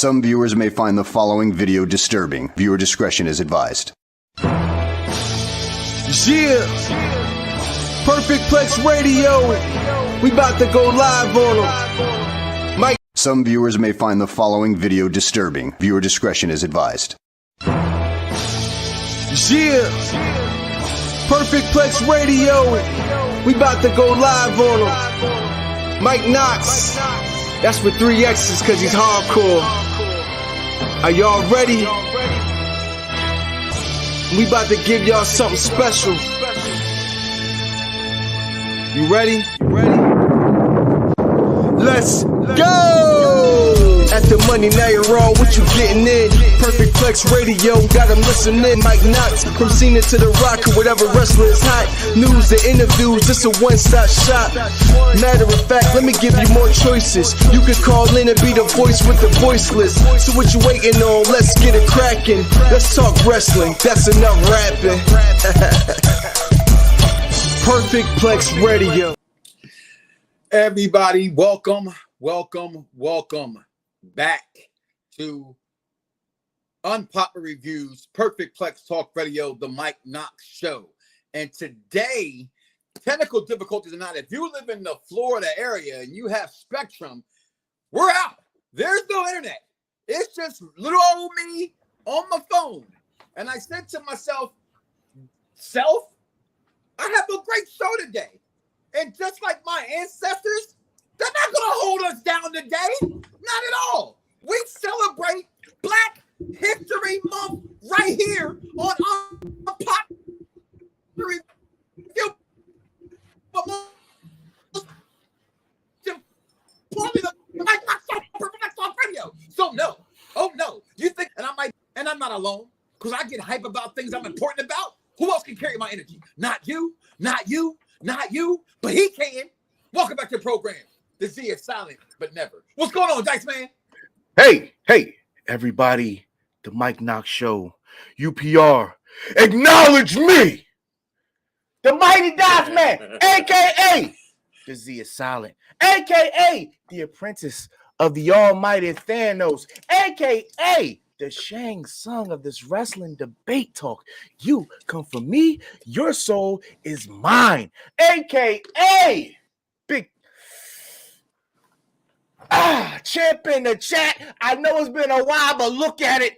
Some viewers may find the following video disturbing. Viewer discretion is advised. Yeah, Perfect Plex Radio. We about to go live on them. Mike. Some viewers may find the following video disturbing. Viewer discretion is advised. Yeah, Perfect Plex Radio. We about to go live on them. Mike Knoxxx. That's with 3 X's cause he's hardcore. Are y'all ready? We about to give y'all something special. You ready? Let's go! At the money, now you're wrong, what you getting in? Perfect Plex Radio, got them listening. Mike Knoxxx, from Cena to the Rock, or whatever wrestler is hot. News and interviews, this a one-stop shop. Matter of fact, let me give you more choices. You can call in and be the voice with the voiceless. So what you waiting on? Let's get it cracking. Let's talk wrestling, that's enough rapping. Perfect Plex Radio. Everybody, welcome back to Unpopular Reviews, Perfect Plex Talk Radio, the Mike Knoxxx Show. And today, technical difficulties or not, if you live in the Florida area and you have Spectrum, we're out. There's no internet. It's just little old me on my phone. And I said to myself, I have a great show today. And just like my ancestors, they're not going to hold us down today. Not at all. We celebrate Black History Month right here on Unpopular Review. Probably the Mike Knoxxx Perfect Talk Radio. So no. Oh no. You think, and I'm not alone, because I get hype about things I'm important about. Who else can carry my energy? Not you, but he can. Welcome back to the program. The Z is silent, but never. What's going on, Dice Man? Hey, everybody. The Mike Knoxxx Show. UPR. Acknowledge me. The Mighty Dice Man, a.k.a. the Z is silent, a.k.a. the apprentice of the almighty Thanos, a.k.a. the Shang Tsung of this wrestling debate talk. You come for me, your soul is mine, a.k.a. Big champ in the chat. I know it's been a while, but look at it.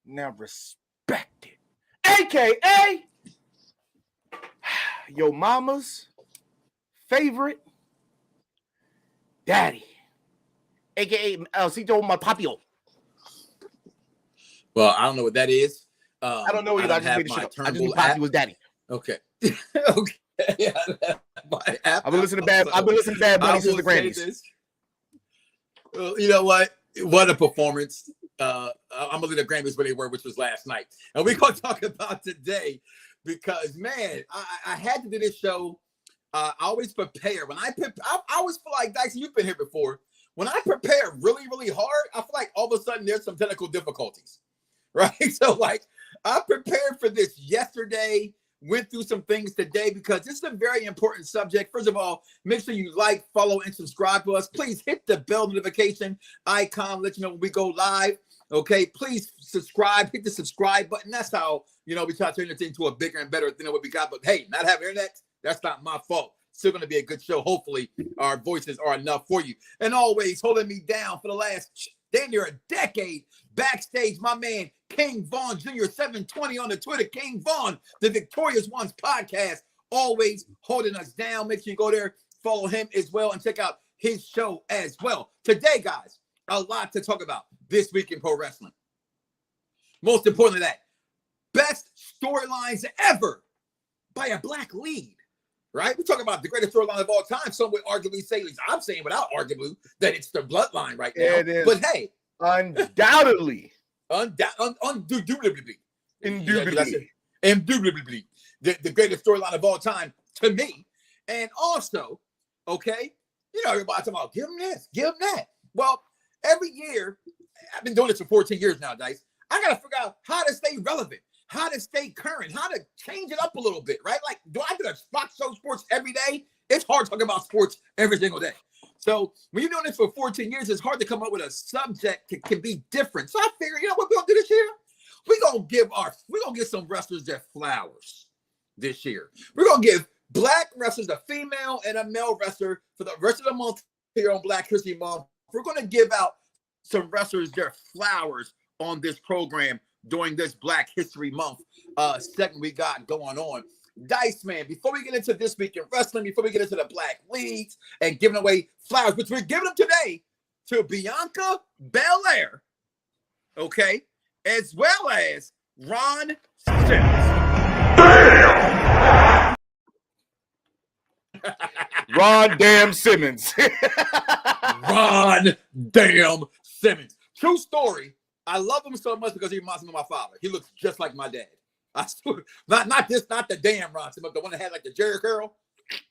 Now respect it. A.k.a. your mama's favorite daddy, a.k.a. Cito Mapapio. Well, I don't know what that is. I don't know either. I just made it up. I just knew Poppy was daddy. Okay. Okay. I've been listening to Bad Bunny since the Grammys. Well, you know what? What a performance. I'm going to leave the Grammys where they were, which was last night. And we're going to talk about today because, man, I had to do this show. I always prepare. I always feel like, Dyson, you've been here before. When I prepare really, really hard, I feel like all of a sudden there's some technical difficulties. Right? So, like, I prepared for this yesterday, went through some things today because this is a very important subject. First of all, make sure you like, follow, and subscribe to us. Please hit the bell notification icon, let you know when we go live. Okay, please subscribe, hit the subscribe button. That's how, we try to turn this into a bigger and better thing than what we got. But hey, not having internet, that's not my fault. Still going to be a good show. Hopefully, our voices are enough for you. And always holding me down for the last damn near a decade. Backstage, my man, King Vaughn Jr. 720 on the Twitter. King Vaughn, the Victorious Ones podcast, always holding us down. Make sure you go there, follow him as well, and check out his show as well. Today, guys, a lot to talk about this week in pro wrestling. Most importantly, that best storylines ever by a black lead. Right? We're talking about the greatest storyline of all time. Some would arguably say, at least I'm saying without arguably, that it's the bloodline right now. It is. But hey. Undoubtedly. Indubitably. The greatest storyline of all time to me. And also, okay, everybody talking about, give them this, give them that. Well, every year, I've been doing this for 14 years now, Dice. I got to figure out how to stay relevant. How to stay current, how to change it up a little bit, right? Like, do I do a Fox Show sports every day? It's hard talking about sports every single day. So when you're doing this for 14 years, it's hard to come up with a subject that can be different. So I figured, you know what we're gonna do this year? We're gonna give some wrestlers their flowers this year. We're gonna give Black wrestlers, a female and a male wrestler, for the rest of the month here on Black History Month. We're gonna give out some wrestlers their flowers on this program during this Black History Month segment we got going on. Dice Man, before we get into This Week in Wrestling, before we get into the Black Leagues and giving away flowers, which we're giving them today to Bianca Belair, okay, as well as Ron Simmons. Ron damn Simmons. Ron damn Simmons. True story. I love him so much because he reminds me of my father. He looks just like my dad. I swear, not the damn Ron Simmons, but the one that had like the Jerry curl.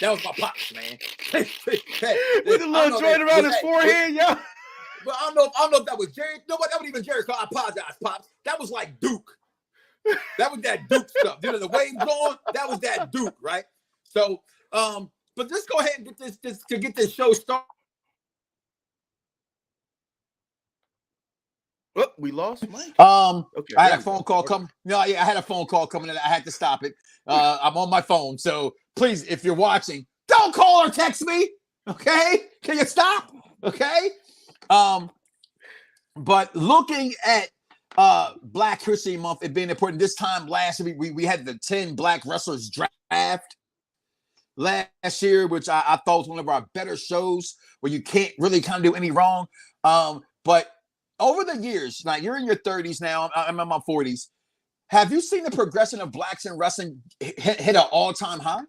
That was my pops, man. With a little joint around his forehead, yo. But I don't know if that was Jerry. No, that wasn't even Jerry curl. I apologize, pops. That was like Duke. That was that Duke stuff. You know, the way he's going, that was that Duke, right? So, but let's go ahead and get this show started. Oh, we lost Mike. Okay, I had a phone call coming. No, yeah, I had a phone call coming, and I had to stop it. I'm on my phone, so please, if you're watching, don't call or text me. Okay, can you stop? Okay. But looking at Black History Month, it being important. This time last year, we had the 10 Black wrestlers draft last year, which I thought was one of our better shows where you can't really kind of do any wrong. But over the years, now you're in your 30s now, I'm in my 40s. Have you seen the progression of Blacks in wrestling hit an all-time high?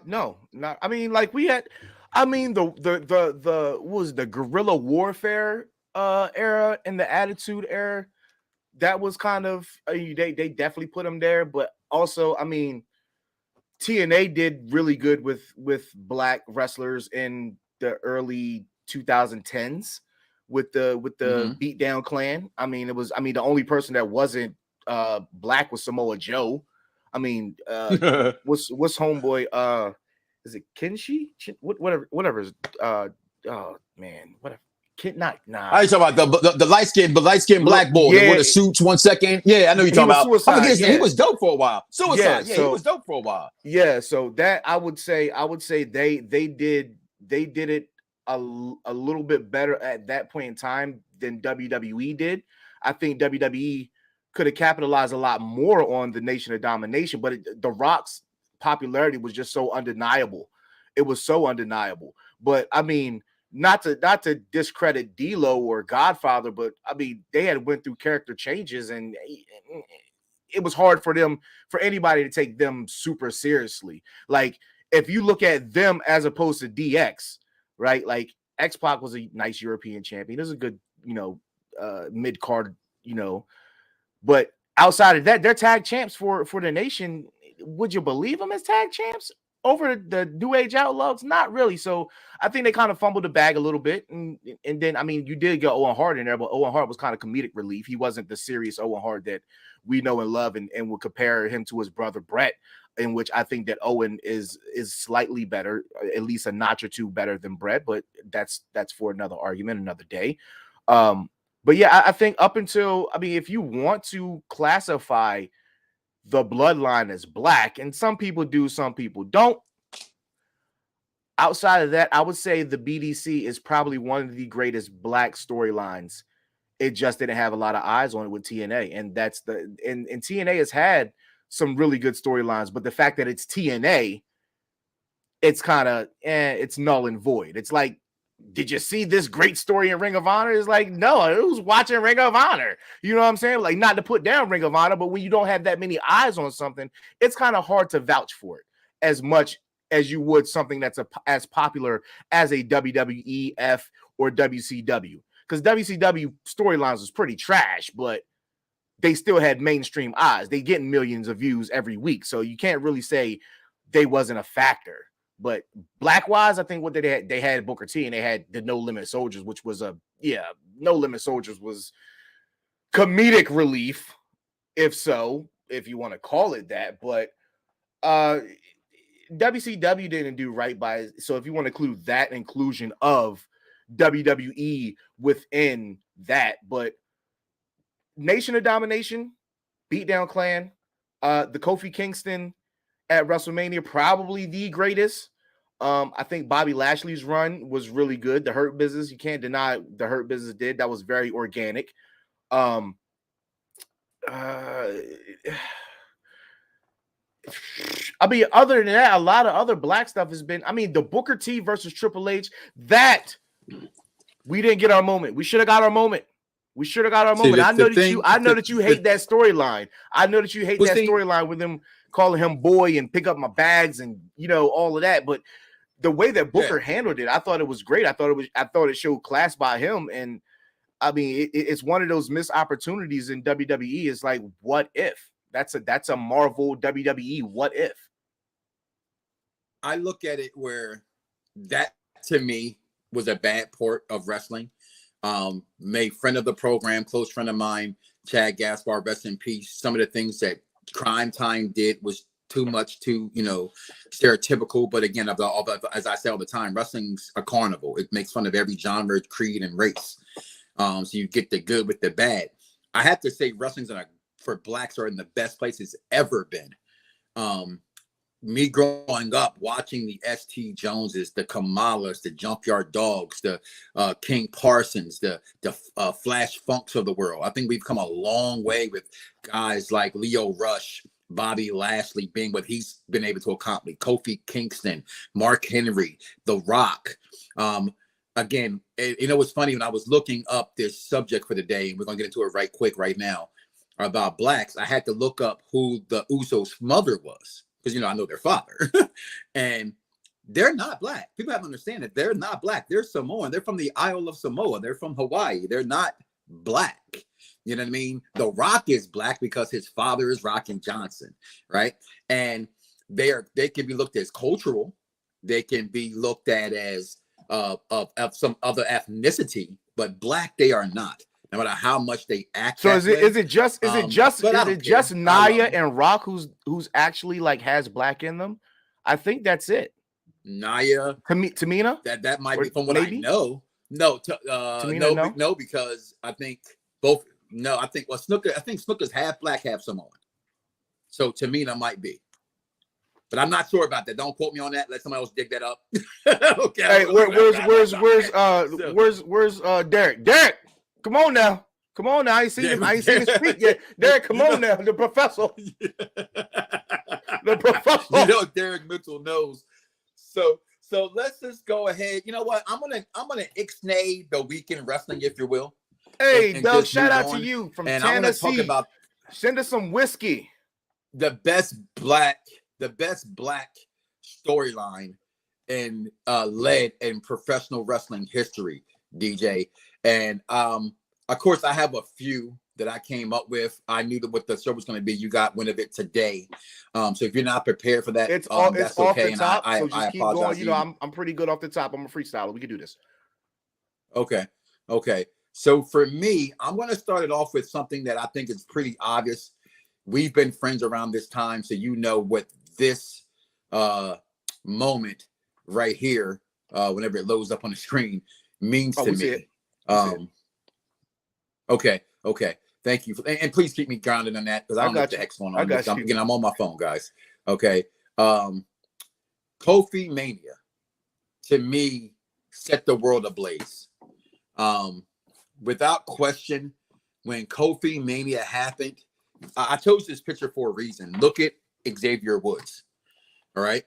No, not. I mean, like we had. I mean, the what was the guerrilla warfare era and the Attitude era. That was kind of they definitely put them there, but also, I mean, TNA did really good with Black wrestlers in the early 2010s. With the Beatdown Clan. I mean, the only person that wasn't Black was Samoa Joe. I mean, what's homeboy? Is it Kenshi? Whatever. Oh man, whatever. Nah. Are you talking about the light skinned black boy with the suits? 1 second. Yeah, I know you're talking about. Suicide, He was dope for a while. Suicide. Yeah, so, he was dope for a while. Yeah, so that I would say they did it a little bit better at that point in time than WWE did. I think WWE could have capitalized a lot more on the Nation of Domination, but The Rock's popularity was just so undeniable. It was so undeniable. But I mean, not to discredit D-Lo or Godfather, but I mean, they had went through character changes, and it was hard for anybody to take them super seriously. Like, if you look at them as opposed to DX, right? Like, X-Pac was a nice European champion. It was a good, mid-card, but outside of that, they're tag champs for the Nation. Would you believe them as tag champs over the New Age Outlaws? Not really. So I think they kind of fumbled the bag a little bit. And then, I mean, you did get Owen Hart in there, but Owen Hart was kind of comedic relief. He wasn't the serious Owen Hart that we know and love, and would compare him to his brother Brett, in which I think that Owen is slightly better, at least a notch or two better than Brett, but that's for another argument, another day. But yeah, I think up until, I mean, if you want to classify the bloodline as Black, and some people do, some people don't. Outside of that, I would say the BDC is probably one of the greatest Black storylines. It just didn't have a lot of eyes on it with TNA, and and TNA has had some really good storylines, but the fact that it's TNA, it's kind of it's null and void. It's like, did you see this great story in Ring of Honor? It's like, no, who's watching Ring of Honor? You know what I'm saying? Like, not to put down Ring of Honor, but when you don't have that many eyes on something, it's kind of hard to vouch for it as much as you would something that's as popular as a WWEF or WCW. Because WCW storylines was pretty trash, but they still had mainstream eyes. They get millions of views every week, so you can't really say they wasn't a factor. But Black-wise, I think what they had Booker T, and they had the No Limit Soldiers, which was No Limit Soldiers was comedic relief, if you want to call it that. But WCW didn't do right by. So if you want to include that inclusion of WWE within that, but Nation of Domination, Beatdown Clan, the Kofi Kingston at WrestleMania, probably the greatest. I think Bobby Lashley's run was really good. The Hurt Business, you can't deny the Hurt Business did. That was very organic. I mean, other than that, a lot of other black stuff has been. I mean, the Booker T versus Triple H, that we didn't get our moment. We should have got our moment. We should have got our moment. I know that you hate that storyline. I know that you hate that storyline with them calling him boy and pick up my bags and all of that. But the way that Booker handled it, I thought it was great. I thought it showed class by him. And I mean, it's one of those missed opportunities in WWE. It's like, what if? That's a Marvel WWE. What if? I look at it where that to me was a bad port of wrestling. Made friend of the program, close friend of mine, Chad Gaspar, rest in peace. Some of the things that Crime Time did was too much, too stereotypical. But again, as I say all the time, wrestling's a carnival. It makes fun of every genre, creed, and race. So you get the good with the bad. I have to say, wrestling's for blacks are in the best place it's ever been. Me growing up watching the S.T. Joneses, the Kamalas, the Junkyard Dogs, the King Parsons, the Flash Funks of the world. I think we've come a long way with guys like Leo Rush, Bobby Lashley being what he's been able to accomplish, Kofi Kingston, Mark Henry, The Rock. Again, it's funny when I was looking up this subject for the day, and we're going to get into it right quick right now, about blacks, I had to look up who the Usos' mother was. Because, I know their father. And they're not black. People have to understand that they're not black. They're Samoan. They're from the Isle of Samoa. They're from Hawaii. They're not black. You know what I mean? The Rock is black because his father is Rockin' Johnson, right? And they can be looked as cultural. They can be looked at as of some other ethnicity, but black they are not. No matter how much they act. So is it just Nia and Rock who's actually like has black in them? I think that's it. Nia, Tamina. That might be from what maybe? I know. No, no, because I think both. No, I think Snooker. I think Snooker's half black, half Samoan. So Tamina might be, but I'm not sure about that. Don't quote me on that. Let somebody else dig that up. Okay. Hey, where's Derek? Derek. Come on now. I ain't seen him. I ain't seen him speak yet. Derek, come on now. The professor. The professor. Derek Mitchell knows. So let's just go ahead. You know what? I'm gonna ixnay the weekend wrestling, if you will. Hey, Doug, shout out to you from Tennessee. Talk about send us some whiskey. The best black storyline in led in professional wrestling history, DJ. And of course, I have a few that I came up with. I knew that what the show was going to be. You got wind of it today. So if you're not prepared for that, that's off okay. The top, so I just keep apologize. going. I'm pretty good off the top. I'm a freestyler. We can do this. Okay. So for me, I'm going to start it off with something that I think is pretty obvious. We've been friends around this time, so what this moment right here, whenever it loads up on the screen, means to me. Okay. Thank you. And please keep me grounded on that because I don't know what the heck's going on. Again, I'm on my phone, guys. Okay. Kofi Mania, to me, set the world ablaze. Without question, when Kofi Mania happened, I chose this picture for a reason. Look at Xavier Woods. All right.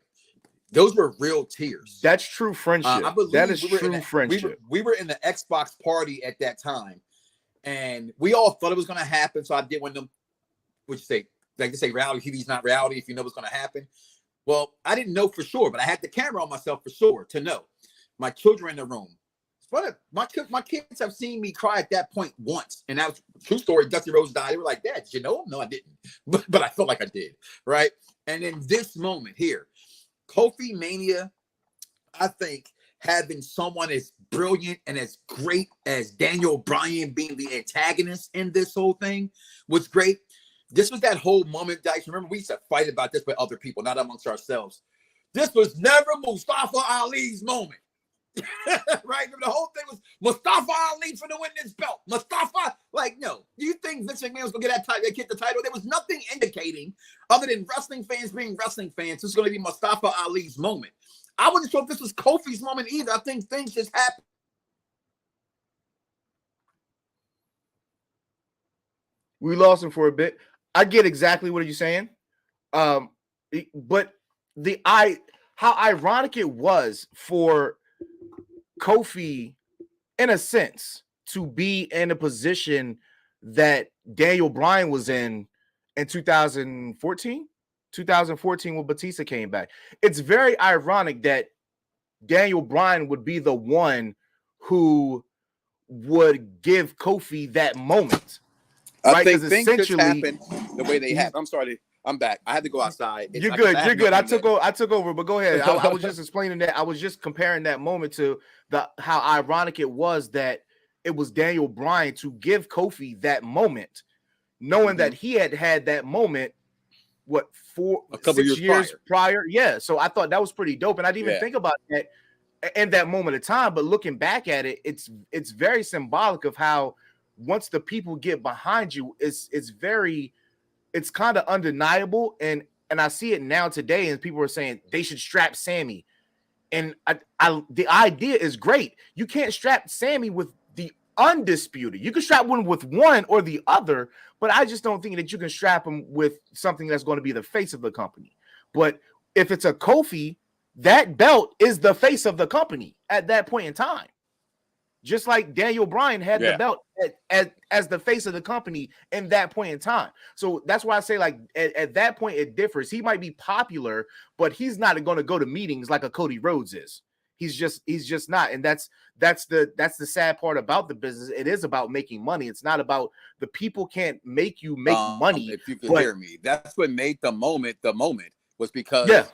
Those were real tears. That's true friendship. That is true friendship. We were in the Xbox party at that time, and we all thought it was going to happen. So I did one of them, what you say, like they say, reality TV's not reality if you know what's going to happen. Well, I didn't know for sure, but I had the camera on myself for sure to know. My children in the room. My kids have seen me cry at that point once, and that was true story. Dusty Rose died. They were like, "Dad, did you know him?" No, I didn't, but I felt like I did, right? And in this moment here, Kofi Mania, I think having someone as brilliant and as great as Daniel Bryan being the antagonist in this whole thing was great. This was that whole moment, Dice. Remember, we used to fight about this with other people, not amongst ourselves. This was never Mustafa Ali's moment. Right? The whole thing was Mustafa Ali for the win this belt. Mustafa, like, no. Do you think Vince McMahon was going to get that title? They kicked the title. There was nothing indicating, other than wrestling fans being wrestling fans, this is going to be Mustafa Ali's moment. I wasn't sure if this was Kofi's moment either. I think things just happened. We lost him for a bit. I get exactly what you're saying. But how ironic it was for Kofi, in a sense, to be in a position that Daniel Bryan was in 2014 when Batista came back. It's very ironic that Daniel Bryan would be the one who would give Kofi that moment. I right? think things just essentially happen the way they happen. I'm sorry. I'm back. I had to go outside. You're good. You're good. I took over, but go ahead. I was just explaining that. I was just comparing that moment to how ironic it was that it was Daniel Bryan to give Kofi that moment, knowing that he had that moment, what, 6 years prior? Yeah. So I thought that was pretty dope. And I didn't even think about that in that moment of time. But looking back at it, it's very symbolic of how once the people get behind you, it's kind of undeniable, and I see it now today, and people are saying they should strap Sammy, and the idea is great. You can't strap Sammy with the undisputed. You can strap one with one or the other, but I just don't think that you can strap him with something that's going to be the face of the company. But if it's a Kofi, that belt is the face of the company at that point in time. Just like Daniel Bryan had the belt as the face of the company in that point in time. So that's why I say, like, at that point, it differs. He might be popular, but he's not going to go to meetings like a Cody Rhodes is. He's just not. And that's the sad part about the business. It is about making money. It's not about the people can't make you make money. If you can hear me, that's what made the moment was because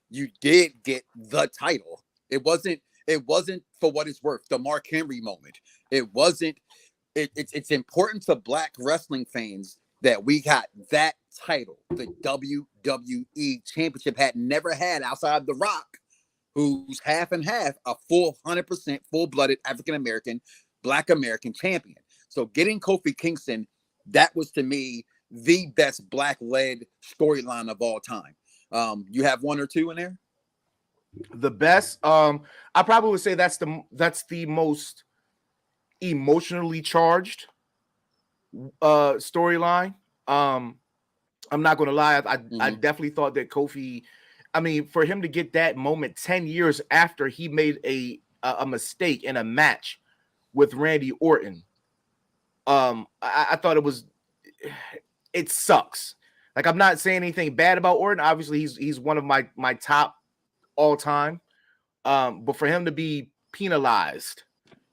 you did get the title. It wasn't for what it's worth, the Mark Henry moment. It wasn't. It's important to Black wrestling fans that we got that title. The WWE Championship had never had outside of The Rock, who's half and half, a full 100% full-blooded African-American, Black American champion. So getting Kofi Kingston, that was to me the best Black-led storyline of all time. You have one or two in there? The best, I probably would say that's the most emotionally charged storyline. I'm not gonna lie, I definitely thought that Kofi, I mean, for him to get that moment 10 years after he made a mistake in a match with Randy Orton, I thought it sucks. Like, I'm not saying anything bad about Orton. Obviously, he's one of my top all time, but for him to be penalized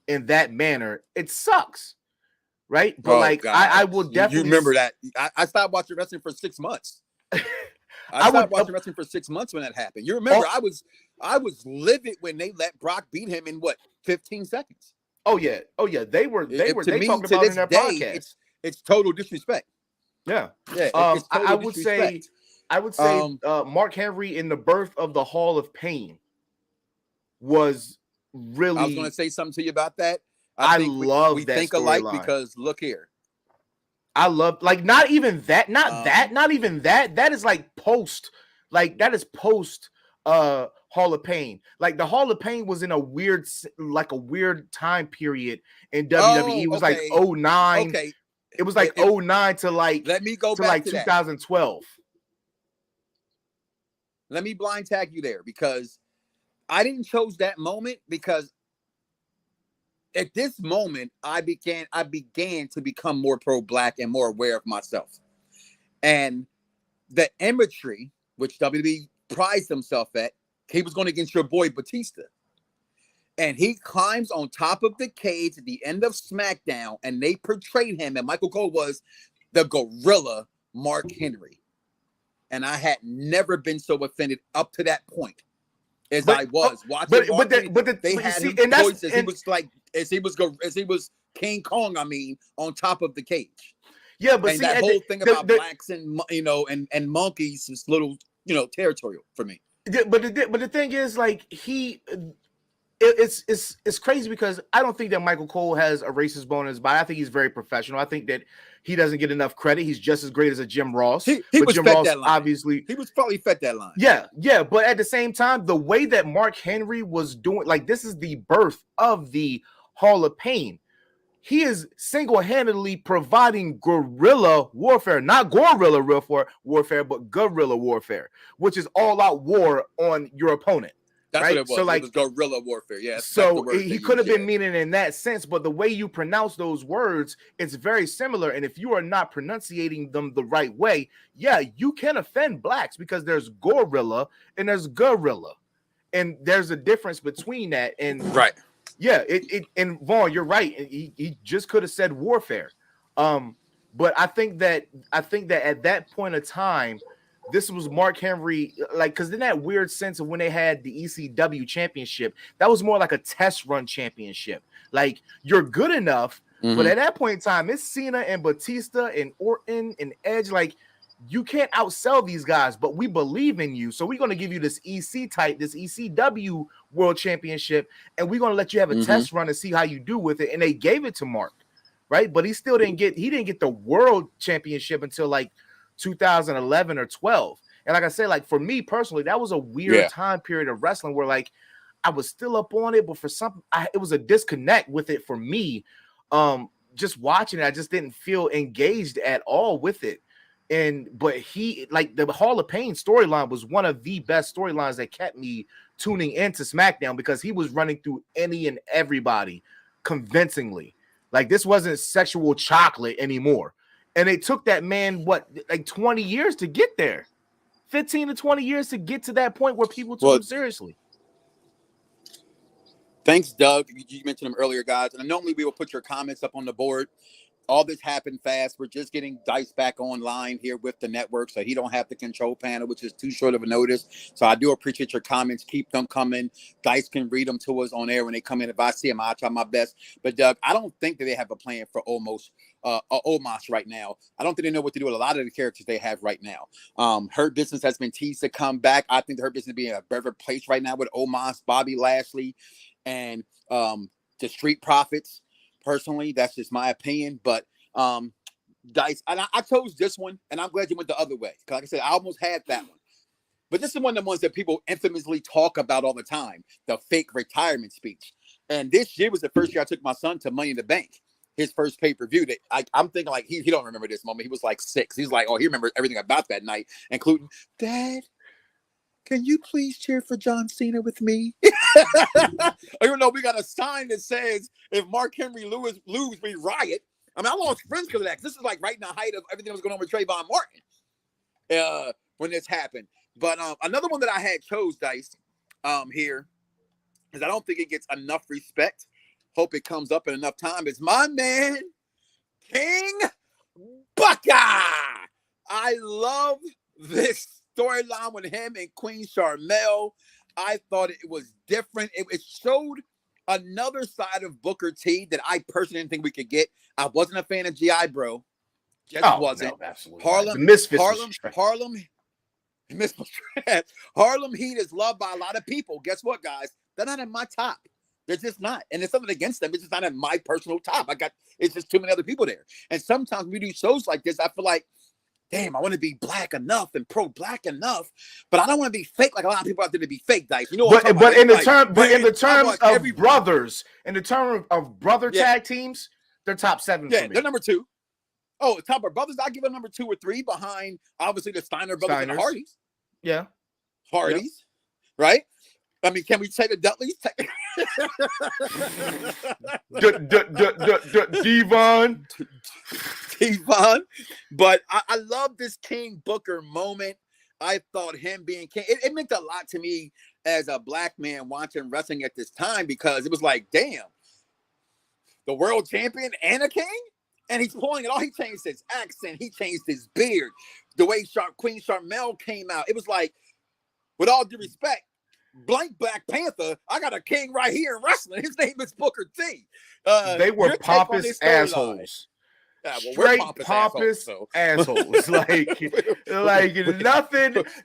in that manner, it sucks, right? But I will definitely. You remember that? I stopped watching wrestling for 6 months. I stopped watching wrestling for 6 months when that happened. You remember? I was livid when they let Brock beat him in 15 seconds. Oh yeah. They talked about it in their podcast. It's total disrespect. Yeah. I would say. Mark Henry in the birth of the Hall of Pain was really. I was going to say something to you about that. I love we that think alike line. Because look here. I love, like, not even that. That is like post. Like, that is post Hall of Pain. Like, the Hall of Pain was in a weird time period in WWE. It was like 09. Okay. It was like 09 to like. Let me go to back like to 2012. Let me blind tag you there, because I didn't choose that moment, because at this moment I began to become more pro-Black and more aware of myself. And the imagery, which WWE prides himself at, he was going against your boy Batista. And he climbs on top of the cage at the end of SmackDown, and they portrayed him, and Michael Cole was the gorilla Mark Henry. And I had never been so offended up to that point as I was watching. They had him poised as he was King Kong. I mean, on top of the cage. Yeah, but and that whole thing about blacks and and monkeys is little territorial for me. But the thing is, like, it's crazy because I don't think that Michael Cole has a racist bone in his body. I think he's very professional. I think that he doesn't get enough credit. He's just as great as a Jim Ross. He but was Jim fed Ross, that line. obviously, He was probably fed that line. Yeah. But at the same time, the way that Mark Henry was doing, like, this is the birth of the Hall of Pain. He is single-handedly providing guerrilla warfare, not guerrilla warfare, but guerrilla warfare, which is all-out war on your opponent. That's right? what it was. So, like, it was guerrilla warfare. Yeah. So he could have been meaning in that sense, but the way you pronounce those words, it's very similar. And if you are not pronunciating them the right way, yeah, you can offend blacks because there's gorilla and there's gorilla, and there's a difference between that. And right. Yeah, and Vaughn, you're right. He just could have said warfare. But I think that at that point of time, this was Mark Henry, like, because in that weird sense of when they had the ECW championship, that was more like a test run championship. Like, you're good enough, but at that point in time, it's Cena and Batista and Orton and Edge. Like, you can't outsell these guys, but we believe in you. So we're going to give you this this ECW World Championship, and we're going to let you have a test run and see how you do with it. And they gave it to Mark, right? But he still didn't get the World Championship until like 2011 or 12. And like I said, like, for me personally, that was a weird time period of wrestling where, like, I was still up on it, but for some, it was a disconnect with it for me. Just watching it, I just didn't feel engaged at all with it. But he, like, the Hall of Pain storyline was one of the best storylines that kept me tuning into SmackDown because he was running through any and everybody convincingly. Like, this wasn't sexual chocolate anymore. And it took that man, like 20 years to get there. 15 to 20 years to get to that point where people took him seriously. Thanks, Doug. You mentioned him earlier, guys. And normally we will put your comments up on the board. All this happened fast. We're just getting Dice back online here with the network, so he don't have the control panel, which is too short of a notice. So I do appreciate your comments. Keep them coming. Dice can read them to us on air when they come in. If I see them, I'll try my best. But, Doug, I don't think that they have a plan for Omos right now. I don't think they know what to do with a lot of the characters they have right now. Hurt Business has been teased to come back. I think the Hurt Business is being in a better place right now with Omos, Bobby Lashley, and the Street Profits. Personally, that's just my opinion. But Dice, and I chose this one, and I'm glad you went the other way. Because like I said, I almost had that one. But this is one of the ones that people infamously talk about all the time, the fake retirement speech. And this year was the first year I took my son to Money in the Bank, his first pay-per-view. That I'm thinking, like, he don't remember this moment. He was like 6. He's like, oh, he remembers everything about that night, including, Dad, can you please cheer for John Cena with me? Even though we got a sign that says, if Mark Henry lose, we riot. I mean, I lost friends because of that. This is like right in the height of everything that was going on with Trayvon Martin when this happened. But another one that I had chose, Dice, here, is I don't think it gets enough respect. Hope it comes up in enough time. Is my man, King Bucka. I love this storyline with him and Queen Sharmell. I thought it was different. It showed another side of Booker T that I personally didn't think we could get. I wasn't a fan of G.I. Bro. Just wasn't. No, absolutely. Harlem Heat is loved by a lot of people. Guess what, guys? They're not in my top. They're just not. And it's something against them. It's just not in my personal top. It's just too many other people there. And sometimes we do shows like this, I feel like, damn, I want to be black enough and pro-black enough, but I don't want to be fake like a lot of people out there to be fake, Dice. You know what I'm but in the like, terms of brothers, in the term of brother tag teams, they're top 7 for me. They're number 2. Oh, top of brothers, I give them number 2 or 3 behind, obviously, the Steiner brothers and the Hardys. Yeah. Hardys, right? I mean, can we say the Dudleys? Devon. But I love this King Booker moment. I thought him being king, it meant a lot to me as a black man watching wrestling at this time, because it was like, damn, the world champion and a king? And he's pulling it all. He changed his accent. He changed his beard. The way Queen Sharmell came out, it was like, with all due respect, blank Black Panther, I got a king right here in wrestling. His name is Booker T. They were pompous assholes. Yeah, well, straight pompous assholes.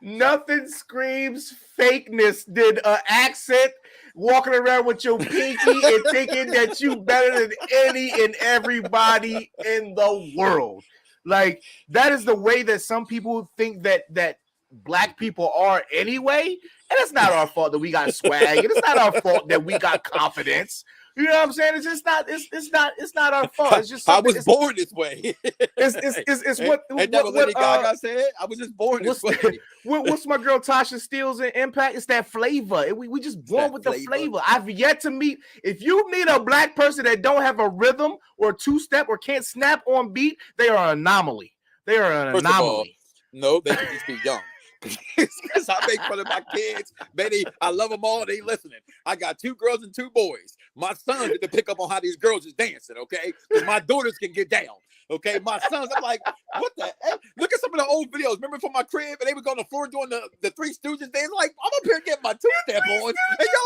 Nothing screams fakeness than an accent walking around with your pinky and thinking that you better than any and everybody in the world. Like, that is the way that some people think that black people are anyway. And it's not our fault that we got swag. And it's not our fault that we got confidence. You know what I'm saying? It's just not. It's not our fault. It's just I was born this way. It's what Lady Gaga said. I was just born this way. What's my girl Tasha Steele's in Impact? It's that flavor. We just born with the flavor. I've yet to meet. If you meet a black person that don't have a rhythm or two-step or can't snap on beat, they are an anomaly. They are an First anomaly. Of all, no, they should just be young. Because I make fun of my kids, baby. I love them all. They listening. I got 2 girls and 2 boys. My sons get to pick up on how these girls is dancing. Okay, because my daughters can get down. Okay, my sons. I'm like, what the heck? Look at some of the old videos. Remember from my crib, and they would go on the floor doing the Three Stooges dance. Like, I'm up here getting my 2-step on, and y'all up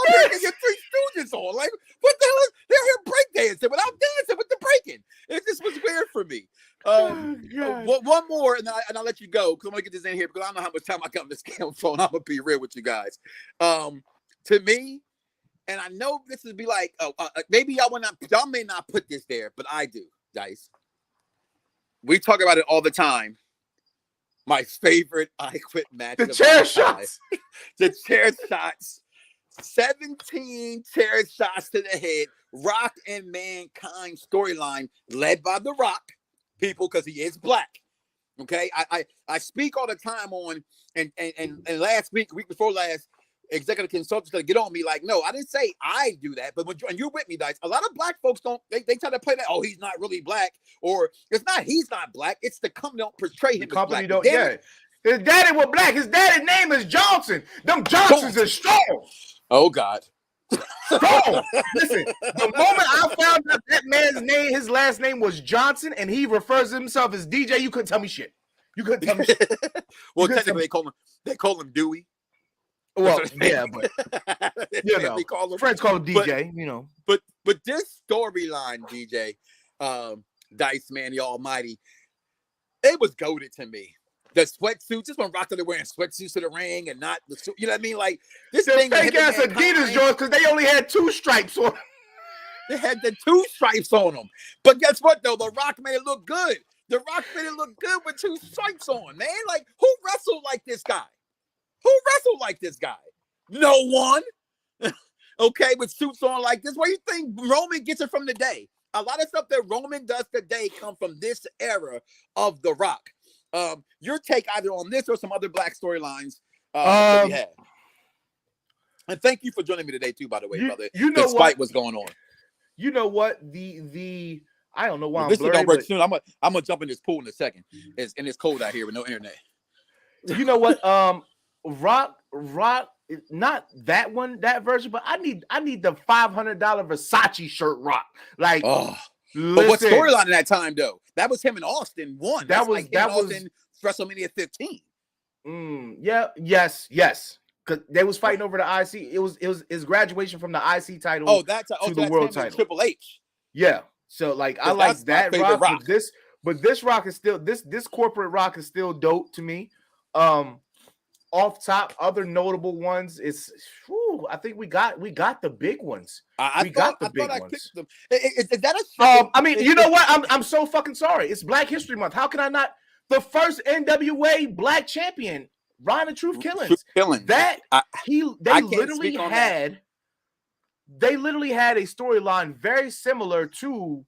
here getting your Three Stooges on. Like, what the hell? They're here break dancing without dancing with the breaking. It just was weird for me. One more, and I'll let you go because I'm gonna get this in here because I don't know how much time I got on this damn phone. I'm gonna be real with you guys. To me, and I know this would be like, maybe y'all may not put this there, but I do, Dice. We talk about it all the time. My favorite I Quit match. The chair shots. The chair shots. 17 chair shots to the head. Rock and Mankind storyline led by The Rock. People, because he is black. Okay, I speak all the time on and last week before last, executive consultants gonna get on me like, no, I didn't say I do that, but when you're with me, Dice, a lot of black folks don't they try to play that, oh, he's not really black, or it's not he's not black, it's the company don't portray him as black. His daddy was black. His daddy's name is Johnson. Them Johnsons are strong. Oh God. Strong. Listen, the moment I found out that man's name, his last name was Johnson, and he refers to himself as DJ, you couldn't tell me shit. You couldn't tell me shit. Well, technically they call him Dewey. Well, yeah, but you know, friends call him DJ. But, you know, but this storyline, DJ, Dice, man, the Almighty, it was goated to me. The sweatsuits, this one Rock are wearing sweatsuits to the ring and not the suit. You know what I mean? Like this thing, fake ass Adidas joints because they only had 2 stripes on. They had the 2 stripes on them. But guess what though? The Rock made it look good. The Rock made it look good with 2 stripes on, man. Like who wrestled like this guy? No one. Okay, with suits on like this. Where you think Roman gets it from today? A lot of stuff that Roman does today come from this era of The Rock. Your take either on this or some other black storylines that we have. And thank you for joining me today too, by the way, brother. You know despite what's going on. You know what? The I don't know why this I'm blurry, don't work soon. I'm gonna jump in this pool in a second. It's cold out here with no internet. You know what? Rock, not that version, but I need the $500 Versace shirt Rock. Like, but what storyline in that time though? That was him and Austin won. That was Austin WrestleMania 15. Yes. Because they was fighting over the IC. It was his graduation from the IC title to the world title. Triple H. Yeah. So like I like that Rock. But this Rock is still this corporate Rock is still dope to me. Off top, other notable ones is I think we got the big ones. I thought I picked them. Is that a I mean, you know what? I'm so fucking sorry. It's Black History Month. How can I not? The first NWA Black champion, Ron the Truth Killings. They literally had a storyline very similar to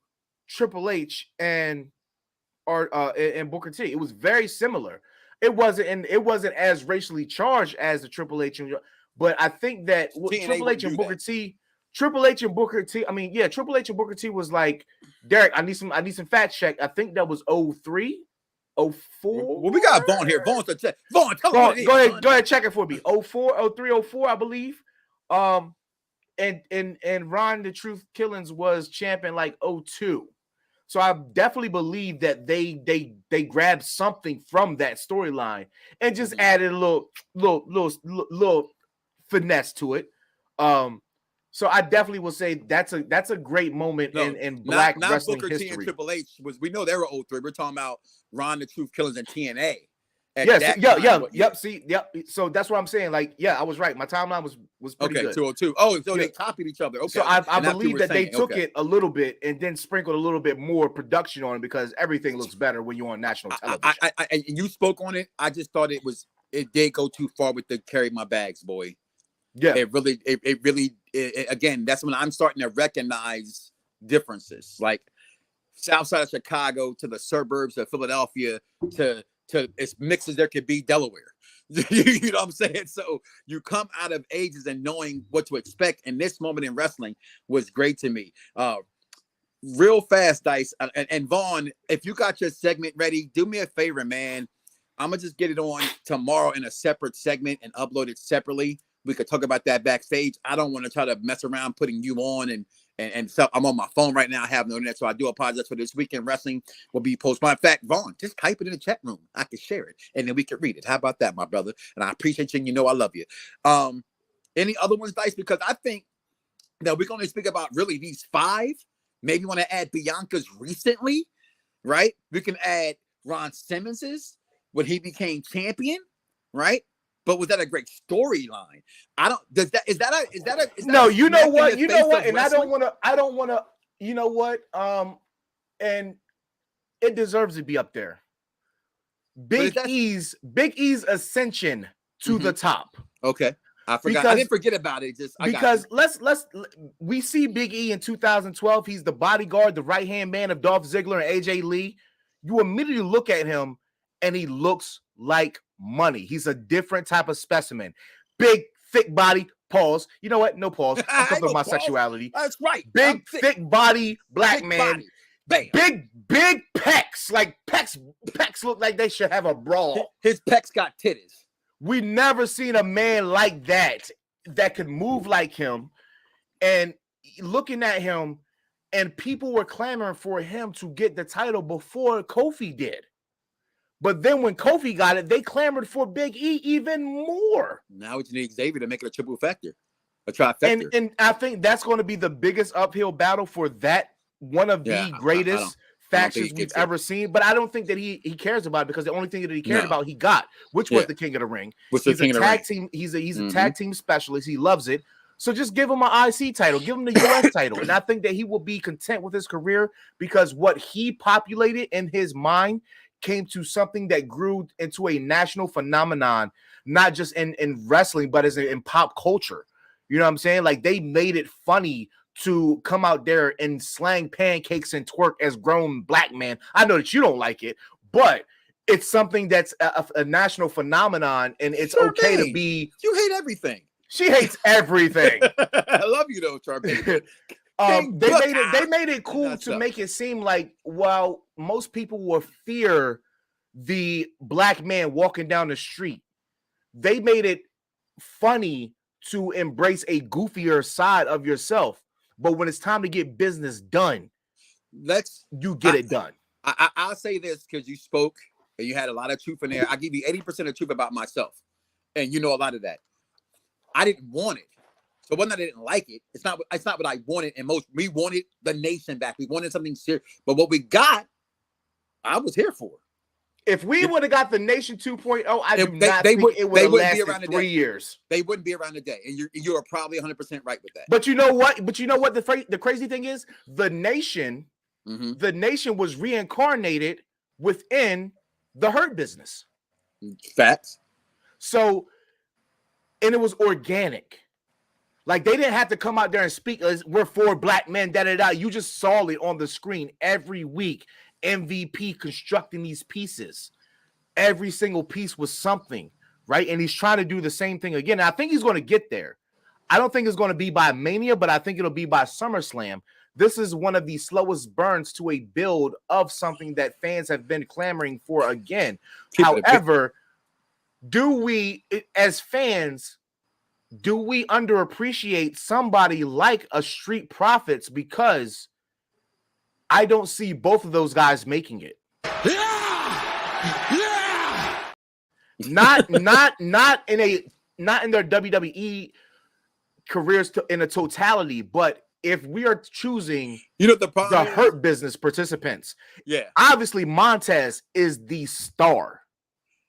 Triple H and Booker T. It was very similar. It wasn't as racially charged as the Triple H, but I think that Triple H and Booker T. I mean, yeah, Triple H and Booker T was like, Derek, I need some fact check. I think that was 03, 04. Well, we got Vaughn here. Vaughn's to check. Vaughn, go ahead, check it for me. 04, 03, 04, I believe. And Ron the Truth Killings was champion like 02. So I definitely believe that they grabbed something from that storyline and just added a little finesse to it. So I definitely will say that's a great moment in Black wrestling Booker history. T and Triple H we know they were 03. We're talking about Ron the Truth Killers and TNA. So that's what I'm saying. Like, I was right. My timeline was pretty good. 202. Oh, so they copied each other. Okay. So I believe that they took it a little bit and then sprinkled a little bit more production on it because everything looks better when you're on national television. And you spoke on it. I just thought it did go too far with the carry my bags, boy. Yeah. It really again, that's when I'm starting to recognize differences. Like south side of Chicago to the suburbs of Philadelphia to as mixed as there could be Delaware. You know what I'm saying? So you come out of ages and knowing what to expect. And this moment in wrestling was great to me. Real fast, Dice. And Vaughn, if you got your segment ready, do me a favor, man. I'm going to just get it on tomorrow in a separate segment and upload it separately. We could talk about that backstage. I don't want to try to mess around putting you on and stuff. I'm on my phone right now. I have no internet, so I do apologize for this. Weekend wrestling will be posted. In fact, Vaughn, just type it in the chat room. I can share it, and then we can read it. How about that, my brother? And I appreciate you, and you know I love you. Any other ones, Dice? Because I think that we're going to speak about really these 5. Maybe want to add Bianca's recently, right? We can add Ron Simmons's when he became champion, right? But was that a great storyline? No, you know what? And I don't want to, you know what? And it deserves to be up there. Big E's ascension to the top. Okay. I forgot. I didn't forget about it. We see Big E in 2012. He's the bodyguard, the right-hand man of Dolph Ziggler and AJ Lee. You immediately look at him and he looks like money. He's a different type of specimen. Big, thick body. Pause. You know what? No pause. I'm talking about my sexuality. That's right. Big, thick body, black man. Bam. Big pecs. Like pecs look like they should have a bra. His pecs got titties. We never seen a man like that could move like him. And looking at him, and people were clamoring for him to get the title before Kofi did. But then when Kofi got it, they clamored for Big E even more. Now we need Xavier to make it a triple factor, a trifecta. And I think that's going to be the biggest uphill battle for that one of the greatest factions we've ever seen. But I don't think that he cares about it because the only thing that he cared about he got, which was the King of the Ring. He's a tag team. He's a tag team specialist. He loves it. So just give him an IC title, give him the US title. And I think that he will be content with his career because what he populated in his mind came to something that grew into a national phenomenon, not just in wrestling, but as in pop culture. You know what I'm saying? Like they made it funny to come out there and slang pancakes and twerk as grown black men. I know that you don't like it, but it's something that's a national phenomenon, and it's okay to be. You hate everything. She hates everything. I love you though, Charmaine. They made it cool to make it seem like while most people will fear the black man walking down the street, they made it funny to embrace a goofier side of yourself. But when it's time to get business done, you get it done. I'll say this because you spoke and you had a lot of truth in there. I give you 80% of truth about myself, and you know a lot of that. I didn't want it. So when I didn't like it, it's not what I wanted. And we wanted the nation back. We wanted something serious. But what we got, I was here for. If we would have got the Nation 2.0, I do not think it would have lasted 3 years. They wouldn't be around today. And you're probably 100% right with that. But you know what? The crazy thing is the Nation was reincarnated within the Hurt Business. Facts. So, and it was organic. Like they didn't have to come out there and speak as we're 4 black men, da-da-da. You just saw it on the screen every week. MVP constructing these pieces. Every single piece was something, right? And he's trying to do the same thing again. And I think he's going to get there. I don't think it's going to be by Mania, but I think it'll be by SummerSlam. This is one of the slowest burns to a build of something that fans have been clamoring for again. However, do we, as fans, do we underappreciate somebody like a Street Profits because I don't see both of those guys making it. Not in their WWE careers in a totality, but if we are choosing the Hurt Business participants, obviously Montez is the star.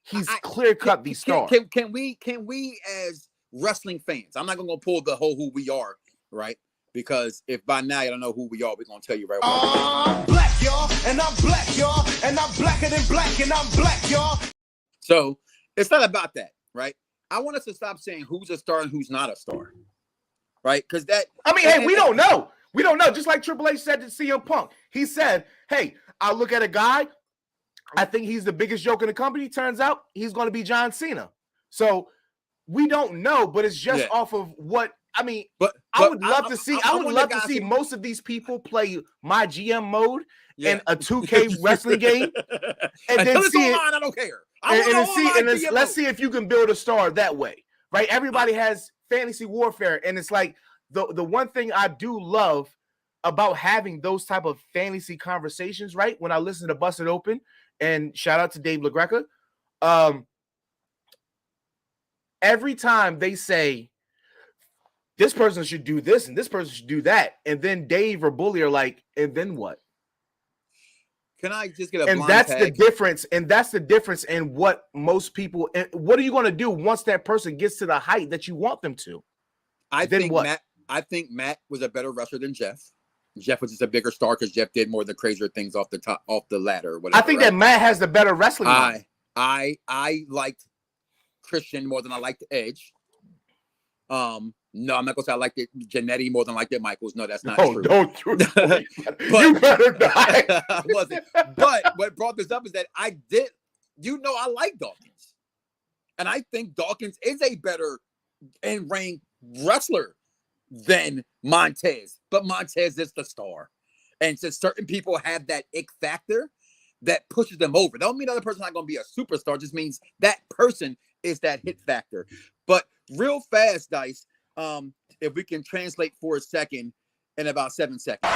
He's clear-cut the star. Can we as wrestling fans, I'm not gonna pull the whole who we are, right? Because if by now you don't know who we are, we're gonna tell you right away. I'm black, y'all, and I'm black, y'all, and I'm blacker than black, and I'm black, y'all. So it's not about that, right? I want us to stop saying who's a star and who's not a star, right? Because we don't know. We don't know. Just like Triple H said to CM Punk, he said, "Hey, I look at a guy. I think he's the biggest joke in the company. Turns out he's going to be John Cena." So we don't know, but it's just off of what I mean. But I would love to see. I would love to see most of these people play my GM mode in a 2K wrestling game, and then see it. I don't care. Let's see if you can build a star that way, right? Everybody has fantasy warfare, and it's like the one thing I do love about having those type of fantasy conversations, right? When I listen to Busted Open, and shout out to Dave LaGreca, every time they say this person should do this and this person should do that, and then Dave or Bully are like, and then what? Can I just get a and blind that's tag? the difference. And that's the difference in what most people. And what are you going to do once that person gets to the height that you want them to? I think Matt was a better wrestler than Jeff. Jeff was just a bigger star because Jeff did more of the crazier things off the ladder. Or whatever, I think that Matt has the better wrestling. I liked Christian more than I liked Edge. No, I'm not gonna say I liked it Jannetty more than I liked it Michaels. No, that's not true. Don't you better die. I wasn't. But what brought this up is that I like Dawkins. And I think Dawkins is a better in-ring wrestler than Montez. But Montez is the star. And since certain people have that ick factor that pushes them over. That don't mean the other person's not gonna be a superstar, just means that person is that hit factor. But real fast, Dice. If we can translate for a second in about 7 seconds.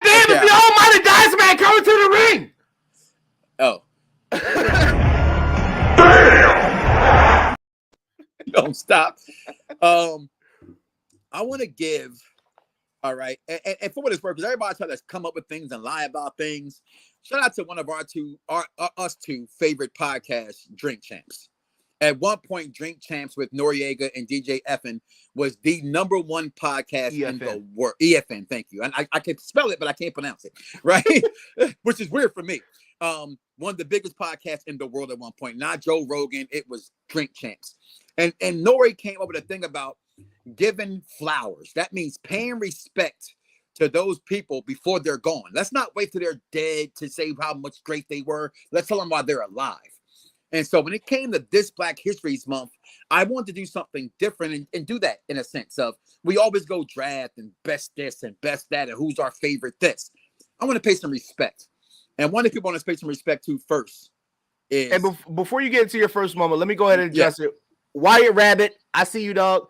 Damn, it's the almighty Dice Man coming to the ring. Oh. Don't stop. I want to give. All right. And for what it's worth, because everybody tries to come up with things and lie about things. Shout out to one of us two favorite podcasts, Drink Champs. At one point, Drink Champs with Noriega and DJ Effin was the #1 podcast in the world. EFN, thank you. And I can spell it, but I can't pronounce it, right? Which is weird for me. One of the biggest podcasts in the world at one point. Not Joe Rogan. It was Drink Champs. And Nori came up with a thing about giving flowers. That means paying respect to those people before they're gone. Let's not wait till they're dead to say how much great they were. Let's tell them while they're alive. And so when it came to this Black History Month, I wanted to do something different and do that in a sense of we always go draft and best this and best that and who's our favorite this. I want to pay some respect. And one of the people I want to pay some respect to first is... And before you get into your first moment, let me go ahead and address it. Wyatt Rabbit, I see you, dog.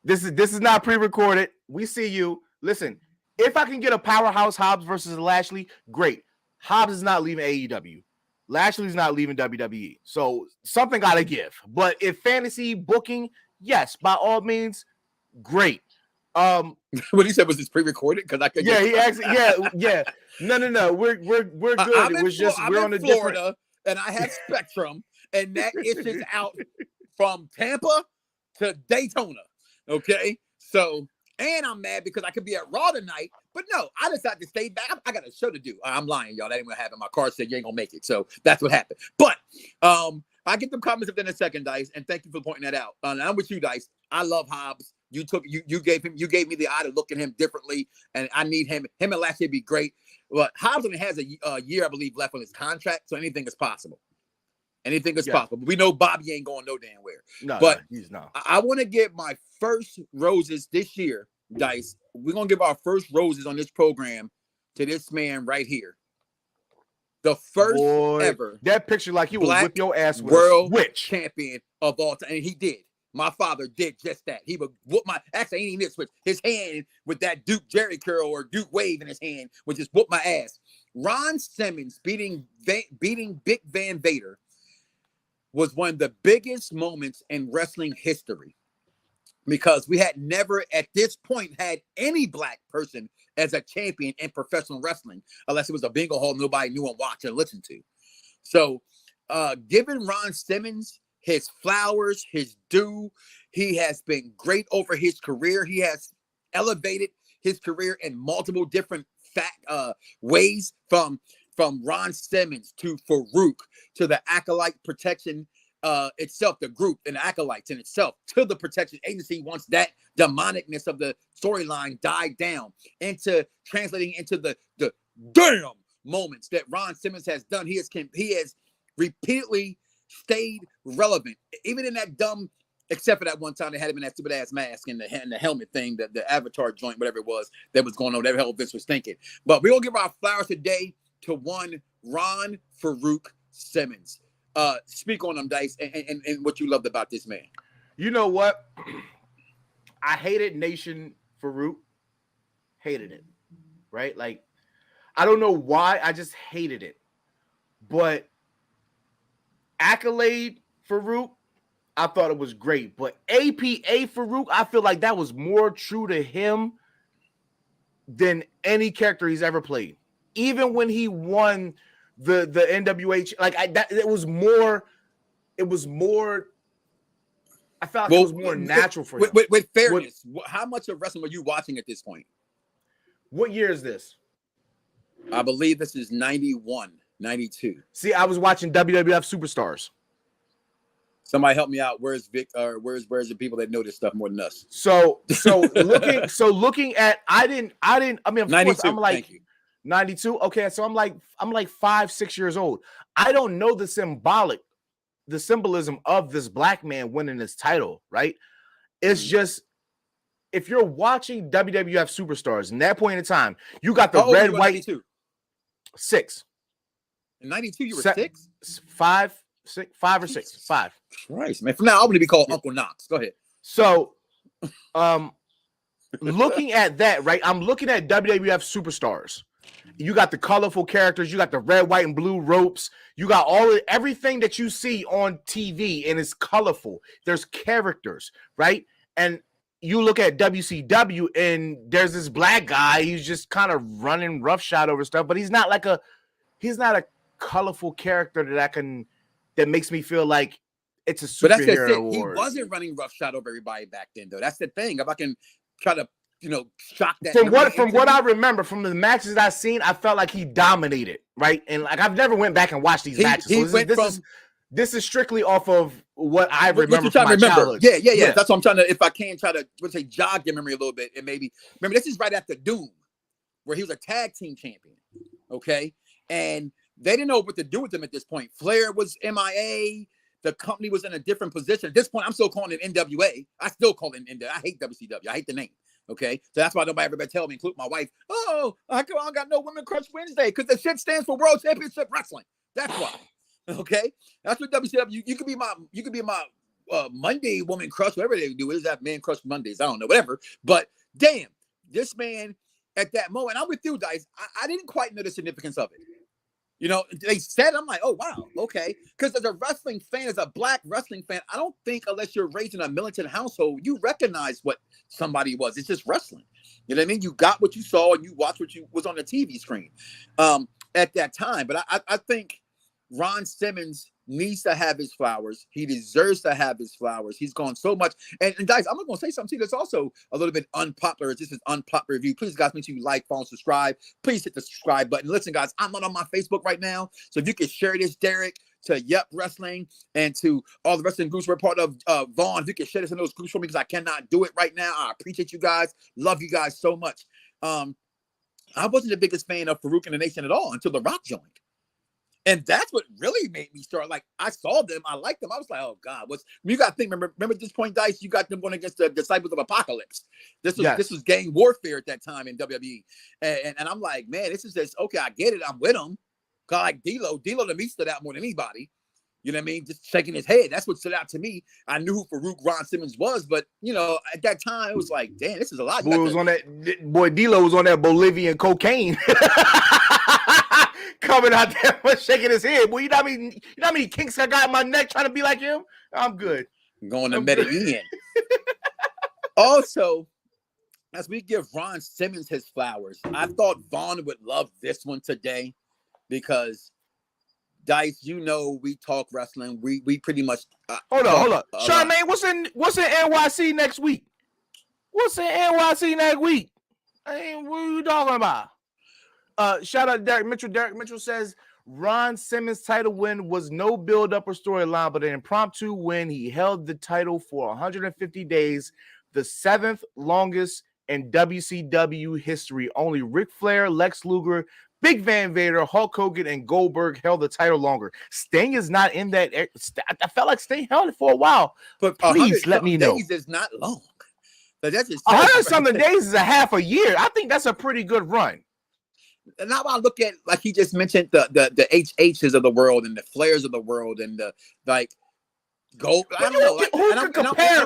This is not pre-recorded. We see you. Listen, if I can get a powerhouse Hobbs versus Lashley, great. Hobbs is not leaving AEW. Lashley's not leaving WWE. So something got to give. But if fantasy booking, yes, by all means, great. What he said was this pre-recorded because I could. Yeah, he actually. Yeah. No. We're good. It was just we're on a Florida, and I have Spectrum, and that itches out from Tampa to Daytona. Okay, so and I'm mad because I could be at Raw tonight, but no, I decided to stay back. I got a show to do. I'm lying, y'all. That ain't gonna happen. My car said you ain't gonna make it, so that's what happened. But I get them comments up in a second, Dice, and thank you for pointing that out. I'm with you, Dice. I love Hobbs. You gave me the eye to look at him differently, and I need him. Him and Lashley would be great. But Hobbs only has a year, I believe, left on his contract, so anything is possible. Anything is possible. We know Bobby ain't going no damn where. No, he's not. I want to give my first roses this year, Dice. We're going to give our first roses on this program to this man right here. The first ever. That picture like he will whip your ass with world champion of all time. And he did. My father did just that. He would whoop my, actually, ain't even this, with his hand with that Duke Jerry curl or Duke wave in his hand would just whoop my ass. Ron Simmons beating Big Van Vader was one of the biggest moments in wrestling history, because we had never at this point had any black person as a champion in professional wrestling, unless it was a bingo hall nobody knew and watched and listened to. So giving Ron Simmons his flowers, his due. He has been great over his career. He has elevated his career in multiple different ways, from Ron Simmons to Farouk to the Acolyte Protection itself, the group and the Acolytes in itself, to the Protection Agency once that demonicness of the storyline died down, into translating into the damn moments that Ron Simmons has done. He has repeatedly stayed relevant, even in that dumb, except for that one time they had him in that stupid ass mask and the helmet thing, the avatar joint, whatever it was that was going on, whatever the hell Vince was thinking. But we're gonna give our flowers today to one Ron Farouk Simmons. Speak on them, Dice, and what you loved about this man. You know what? I hated Nation Farouk. Hated it. Right? Like, I don't know why. I just hated it. But Accolade Farouk, I thought it was great. But APA Farouk, I feel like that was more true to him than any character he's ever played. Even when he won the NWH, it was more. I felt like it was more natural for him. With fairness, how much of wrestling were you watching at this point? What year is this? I believe this is 91, 92. See, I was watching WWF Superstars. Somebody help me out. Where's Vic? Or where's the people that know this stuff more than us? So looking at, I mean, of 92, course, I'm like 92. Okay, so I'm like 5-6 years old. I don't know the symbolism of this black man winning this title, right? It's just, if you're watching WWF Superstars in that point in time, you got the red, white. 92? 6. In 92, you were 6? 5 or 6. 5. Christ, man. From now, I'm going to be called Uncle Knox. Go ahead. So, looking at that, right? I'm looking at WWF Superstars. You got the colorful characters. You got the red, white, and blue ropes. You got everything that you see on TV, and it's colorful. There's characters, right? And you look at WCW, and there's this black guy. He's just kind of running roughshod over stuff, but he's not a colorful character that makes me feel like it's a superhero. But that's the thing. He wasn't running roughshod over everybody back then, though. That's the thing. If I can try to, shock that. From what I remember from the matches I've seen, I felt like he dominated, right? And like, I've never went back and watched these matches. This is strictly off of what I remember from my childhood. Yeah. That's what I'm trying to, if I can try to, jog your memory a little bit, and maybe remember this is right after Doom, where he was a tag team champion. Okay. And they didn't know what to do with him at this point. Flair was MIA. The company was in a different position. At this point, I'm still calling it NWA. I still call it NWA. I hate WCW. I hate the name. Okay. So that's why everybody tell me, including my wife, oh, I don't got no Women Crush Wednesday, because the shit stands for World Championship Wrestling. That's why. Okay. That's what WCW. You could be my Monday Woman Crush, whatever they do. Is that Man Crush Mondays? I don't know, whatever. But damn, this man at that moment, I'm with you, Dice. I didn't quite know the significance of it. They said, I'm like, oh, wow, okay. Because as a wrestling fan, as a black wrestling fan, I don't think unless you're raised in a militant household, you recognize what somebody was. It's just wrestling. You know what I mean? You got what you saw and you watched what was on the TV screen at that time. But I think Ron Simmons needs to have his flowers. He deserves to have his flowers. He's gone so much. And guys, I'm going to say something that's also a little bit unpopular. This is unpopular review. Please, guys, make sure you like, follow, subscribe. Please hit the subscribe button. Listen, guys, I'm not on my Facebook right now. So if you could share this, Derek, to Yep Wrestling and to all the wrestling groups we're part of, Vaughn, if you can share this in those groups for me, because I cannot do it right now. I appreciate you guys. Love you guys so much. I wasn't the biggest fan of Farouk and the Nation at all until The Rock joined. And that's what really made me start. Like, I saw them, I liked them. I was like, oh God, you got to think, remember at this point, Dice, you got them going against the Disciples of Apocalypse. This was gang warfare at that time in WWE. And I'm like, man, this is just, okay, I get it. I'm with them. Cause like D-Lo to me stood out more than anybody. You know what I mean? Just shaking his head. That's what stood out to me. I knew who Farouk Ron Simmons was, but you know, at that time, it was like, damn, this is a lot. Boy, D-Lo was on that Bolivian cocaine. Coming out there shaking his head. Boy, you know how many kinks I got in my neck trying to be like him? I'm good. Going to Medellin. Also, as we give Ron Simmons his flowers, I thought Vaughn would love this one today because Dice, you know, we talk wrestling. We pretty much hold on. Charmaine, what's in NYC next week? What's in NYC next week? What are you talking about? Shout out to Derek Mitchell. Derek Mitchell says Ron Simmons' title win was no build-up or storyline, but an impromptu win. He held the title for 150 days, the 7th longest in WCW history. Only Ric Flair, Lex Luger, Big Van Vader, Hulk Hogan, and Goldberg held the title longer. Sting is not in that. I felt like Sting held it for a while. But please let me know. Days is not long. But that's just 100-something days is a half a year. I think that's a pretty good run. And now I look at, like he just mentioned, the HHs of the world and the Flairs of the world and the Gold. I don't know. Who can compare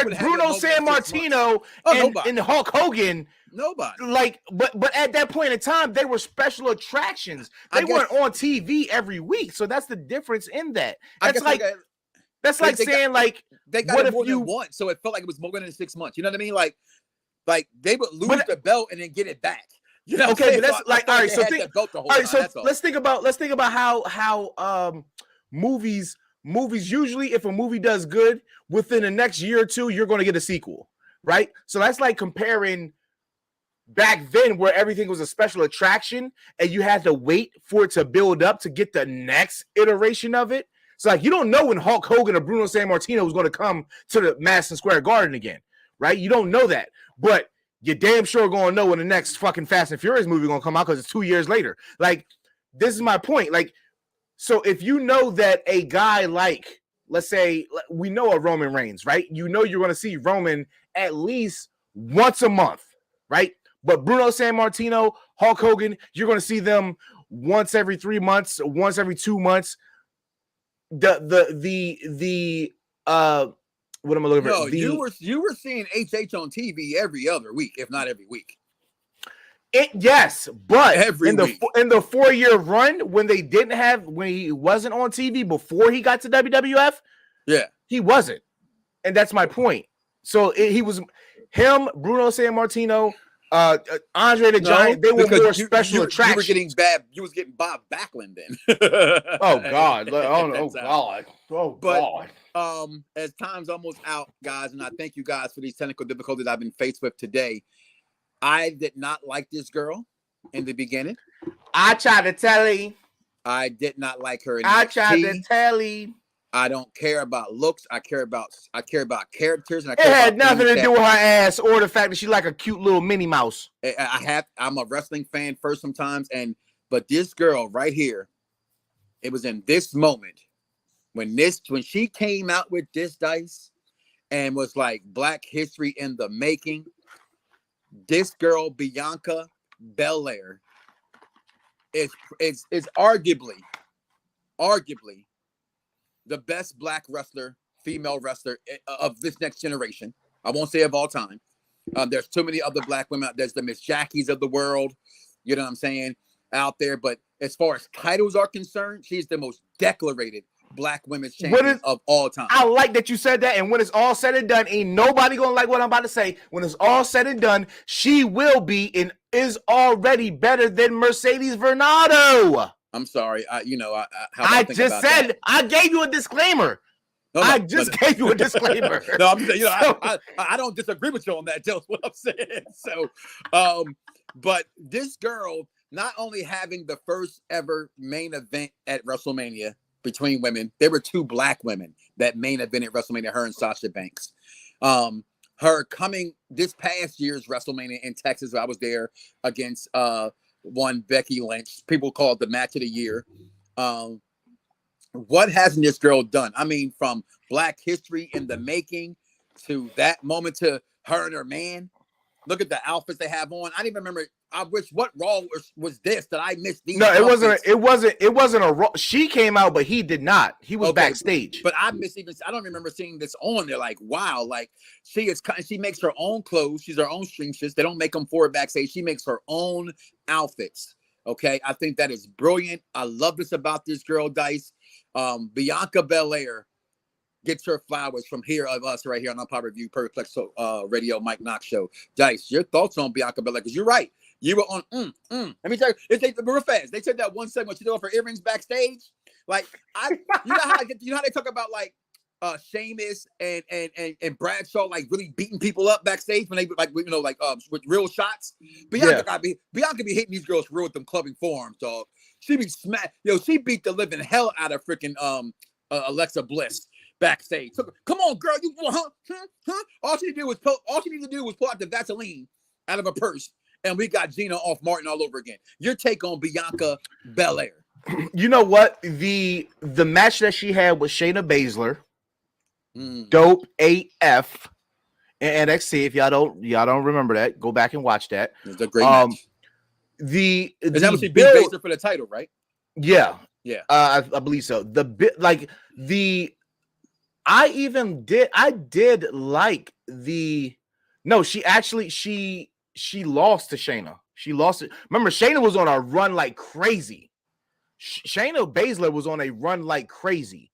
Bruno Sammartino and Hulk Hogan? Nobody. But at that point in time, they were special attractions. They weren't on TV every week, so that's the difference in that. That's like saying they got it more than once, so it felt like it was more than 6 months. You know what I mean? Like they would lose the belt and then get it back. You know? Okay, but that's like all right. So let's think about how movies usually, if a movie does good within the next year or two, you're going to get a sequel, right? So that's like comparing back then where everything was a special attraction and you had to wait for it to build up to get the next iteration of it. So like you don't know when Hulk Hogan or Bruno Sammartino was going to come to the Madison Square Garden again, right? You don't know that, but you're damn sure going to know when the next fucking Fast and Furious movie going to come out because it's 2 years later. Like, this is my point. Like, so if you know that a guy like, let's say, we know a Roman Reigns, right? You know you're going to see Roman at least once a month, right? But Bruno Sammartino, Hulk Hogan, you're going to see them once every 3 months, once every 2 months. What am I looking for? No, you were seeing HH on TV every other week, if not every week. Yes, but in the 4-year run when he wasn't on TV before he got to WWF, he wasn't, and that's my point. So he was him, Bruno Sammartino, Andre the Giant. They were more special attractions. You was getting Bob Backlund then. Oh God! God! As time's almost out, guys, and I thank you guys for these technical difficulties I've been faced with today. I did not like this girl in the beginning. I tried to tell you. I did not like her. I tried to tell you. I don't care about looks. I care about characters. And it had nothing to do with her ass or the fact that she like a cute little Minnie Mouse. I'm a wrestling fan first sometimes, but this girl right here, it was in this moment when she came out with this Dice and was like Black History in the making. This girl, Bianca Belair, is arguably the best Black female wrestler of this next generation. I won't say of all time. There's too many other Black women. There's the Miss Jackies of the world, you know what I'm saying, out there. But as far as titles are concerned, she's the most decorated Black women's champion of all time. I like that you said that. And when it's all said and done, ain't nobody gonna like what I'm about to say. When it's all said and done, she will be and is already better than Mercedes Varnado. I'm sorry. I just said that? I gave you a disclaimer. I gave you a disclaimer. No, I'm saying, I don't disagree with you on that. That's what I'm saying. So, but this girl not only having the first ever main event at WrestleMania between women, there were 2 Black women that main event at WrestleMania, her and Sasha Banks. Her coming this past year's WrestleMania in Texas, I was there against one Becky Lynch. People call it the match of the year. What hasn't this girl done? I mean, from Black History in the making to that moment to her and her man. look at the outfits they have on. I didn't even remember. I wish what Raw was this that I missed these. No, outfits. it wasn't a Raw. She came out, but he did not. He was backstage. But I don't remember seeing this on there. Like, wow, like she makes her own clothes. She's her own seamstress. They don't make them for her backstage. She makes her own outfits. Okay, I think that is brilliant. I love this about this girl, Dice. Bianca Belair gets her flowers from here of us right here on Unpopular Review, Perfect Plex Radio, Mike Knoxxx Show. Dice, your thoughts on Bianca Belair? Because you're right. You were on. Let me tell you, real fast. They said that one segment she did off her earrings backstage. Like you know how they talk about like Sheamus and Bradshaw like really beating people up backstage when they like with real shots. Bianca be hitting these girls real with them clubbing forearms, dog. She be smacked. She beat the living hell out of freaking Alexa Bliss backstage. Come on, girl, you All she needed to do was pull out the Vaseline out of her purse, and we got Gina off Martin all over again. Your take on Bianca Belair? You know what? The match that she had with Shayna Baszler, dope AF in NXT. If y'all don't remember that, go back and watch that. It's a great match. Is that what she beat Baszler for the title, right? Yeah. I believe so. I did like the. No, she lost to Shayna. She lost it. Remember, Shayna was on a run like crazy. Shayna Baszler was on a run like crazy,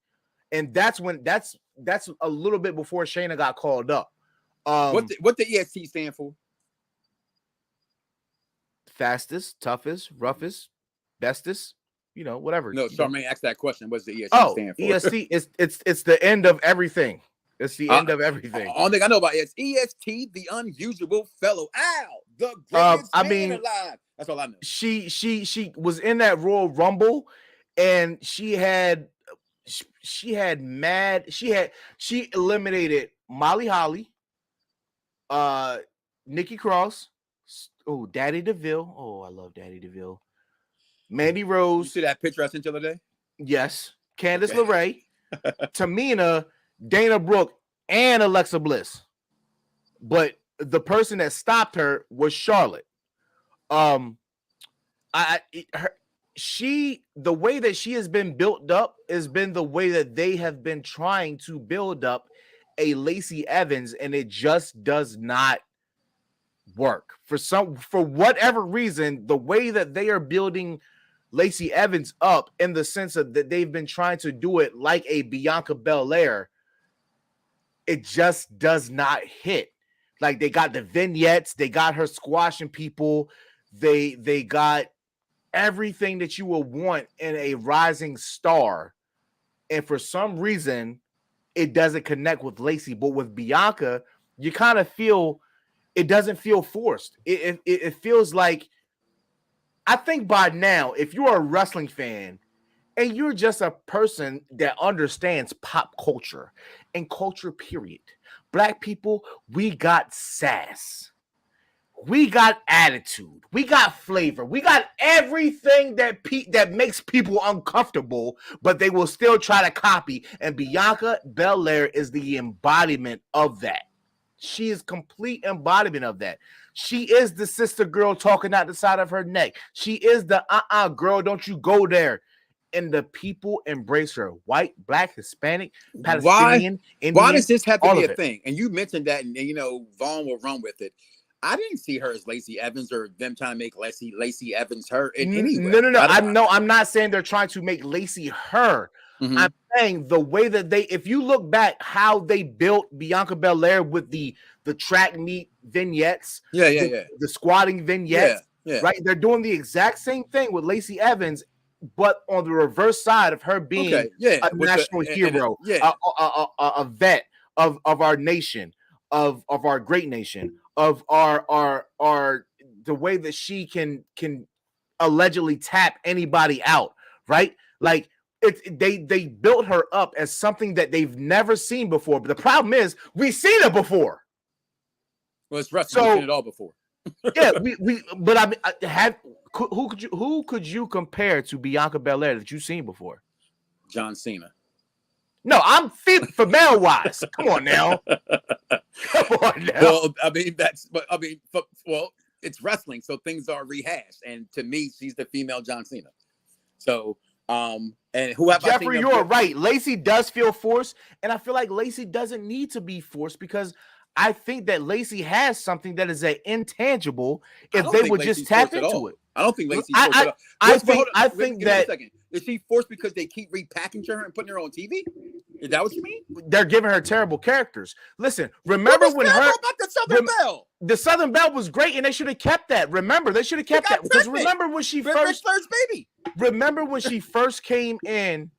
and that's a little bit before Shayna got called up. What the EST stand for? Fastest, toughest, roughest, bestest. Whatever. No, Charmaine asked that question. What's the EST stand for? EST it's the end of everything. It's the end of everything. All thing I know about is EST, the unusual fellow. Ow, the greatest man alive. That's all I know. She was in that Royal Rumble, and she eliminated Molly Holly, Nikki Cross, Daddy DeVille. I love Daddy DeVille. Mandy Rose. You see that picture I sent you the other day? Yes. Candice LeRae, Tamina, Dana Brooke, and Alexa Bliss. But the person that stopped her was Charlotte. The way that she has been built up has been the way that they have been trying to build up a Lacey Evans, and it just does not work. For whatever reason, the way that they are building Lacey Evans up, in the sense of that they've been trying to do it like a Bianca Belair, it just does not hit. Like, they got the vignettes, they got her squashing people, they got everything that you would want in a rising star, and for some reason it doesn't connect with Lacey. But with Bianca, you kind of feel it doesn't feel forced. It feels like, I think by now, if you're a wrestling fan and you're just a person that understands pop culture and culture period, Black people, we got sass, we got attitude, we got flavor, we got everything that makes people uncomfortable, but they will still try to copy. And Bianca Belair is the embodiment of that. She is complete embodiment of that. She is the sister girl talking out the side of her neck. She is the girl, don't you go there. And the people embrace her. White, Black, Hispanic, Palestinian, Indian. Why does this have to be a thing? And you mentioned that, and Vaughn will run with it. I didn't see her as Lacey Evans, or them trying to make Lacey Evans her in any way. No. I'm not saying they're trying to make Lacey her. Mm-hmm. I'm saying the way that if you look back, how they built Bianca Belair with the track meet vignettes, the squatting vignettes, right? They're doing the exact same thing with Lacey Evans, but on the reverse side of her being a national hero, a vet of our nation, of our great nation, of our the way that she can allegedly tap anybody out, right? Like, they built her up as something that they've never seen before. But the problem is, we've seen it before. Well, it's wrestling. We've seen it all before. Who could you compare to Bianca Belair that you've seen before? John Cena. No, I'm female wise. Come on now. Come on now. Well, I mean, it's wrestling, so things are rehashed. And to me, she's the female John Cena. So, and who have Jeffrey, you're right. Lacey does feel forced, and I feel like Lacey doesn't need to be forced because I think that Lacey has something that is intangible if they would just tap into it. I don't think Lacey's forced at all. I think that is she forced because they keep repackaging her and putting her on TV? Is that what you mean? They're giving her terrible characters. Listen, remember when about the Southern Belle? The Southern Belle was great, and they should have kept that. Remember, they should have kept that because remember when she first baby. Remember when she first came in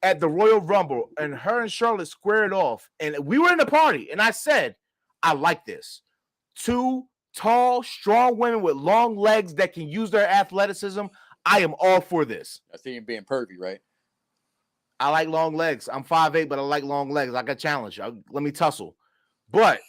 at the Royal Rumble, and her and Charlotte squared off, and we were in the party, and I said, I like this. 2 tall, strong women with long legs that can use their athleticism. I am all for this. I see him being pervy, right? I like long legs. I'm 5'8", but I like long legs. I got challenge. Let me tussle. But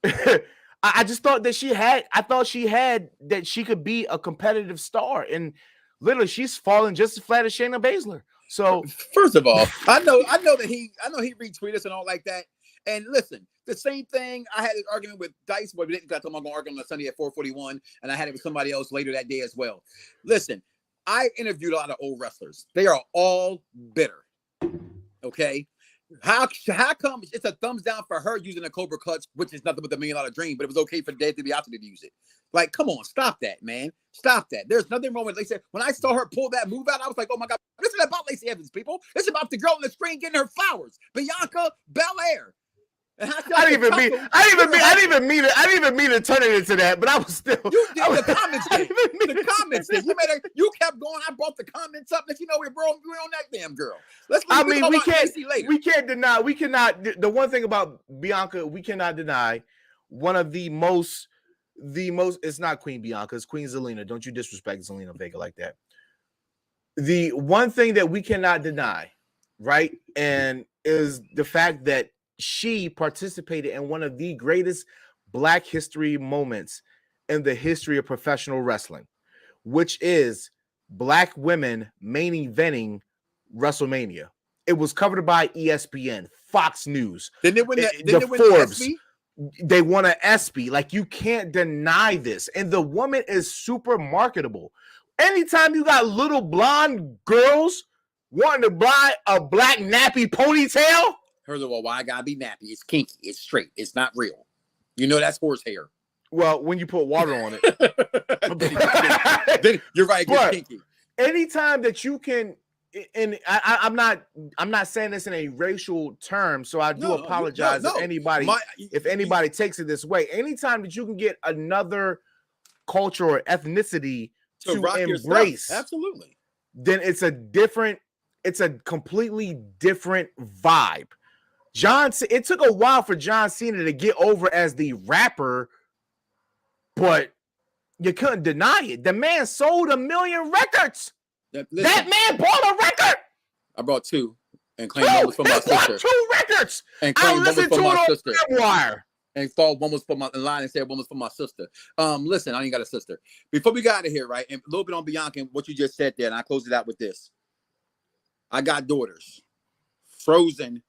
I just thought that that she could be a competitive star. And literally, she's falling just as flat as Shayna Baszler. So first of all, I know he retweeted us and all like that. And listen, the same thing. I had an argument with Dice, but we didn't got to I'm going to argue on Sunday at 4:41, and I had it with somebody else later that day as well. Listen, I interviewed a lot of old wrestlers. They are all bitter. Okay, how come it's a thumbs down for her using a Cobra Clutch, which is nothing but the $1 million dream, but it was okay for Dave DiBiase to use it? Like, come on, stop that, man. Stop that. There's nothing wrong with Lacey. When I saw her pull that move out, I was like, oh my God, this is about Lacey Evans, people. This is about the girl on the screen getting her flowers. Bianca Belair. I didn't even mean to turn it into that, but I was still. The comments did. You kept going. I brought the comments up. Let you know we're on that damn girl. We can't deny. The one thing about Bianca, we cannot deny one of the most. It's not Queen Bianca. It's Queen Zelina. Don't you disrespect Zelina Vega like that. The one thing that we cannot deny, right, and is the fact that she participated in one of the greatest Black history moments in the history of professional wrestling, which is Black women main eventing WrestleMania. It was covered by ESPN, Fox News, Forbes. They won an ESPY. Like, you can't deny this. And the woman is super marketable. Anytime you got little blonde girls wanting to buy a black nappy ponytail. First of all, why I gotta be nappy? It's kinky. It's straight. It's not real. You know that's horse hair. Well, when you put water on it. then you're right. It's kinky. Anytime that you can, and I'm not saying this in a racial term, so I do apologize if anybody takes it this way. Anytime that you can get another culture or ethnicity to embrace, absolutely, then it's a completely different vibe. It took a while for John Cena to get over as the rapper, but you couldn't deny it. The man sold 1 million records. That man bought a record. I brought 2 and claimed one was for my sister. 2 records. And claimed one was for my sister. Wire. And thought one was for my line and said one was for my sister. Listen, I ain't got a sister. Before we got out of here, right, and a little bit on Bianca and what you just said there, and I close it out with this. I got daughters. Frozen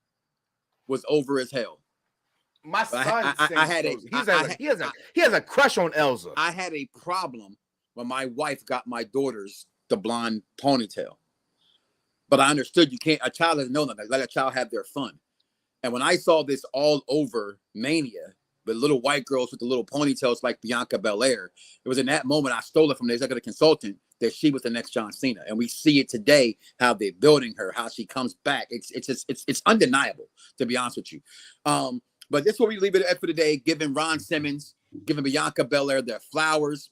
was over as hell. My son, he has a crush on Elsa. I had a problem when my wife got my daughters the blonde ponytail, but I understood a child doesn't know nothing. Let a child have their fun. And when I saw this all over Mania, the little white girls with the little ponytails like Bianca Belair, it was in that moment I stole it from the executive consultant that she was the next John Cena. And we see it today, how they're building her, how she comes back. It's undeniable, to be honest with you. But this is where we leave it at for today, giving Ron Simmons, giving Bianca Belair their flowers.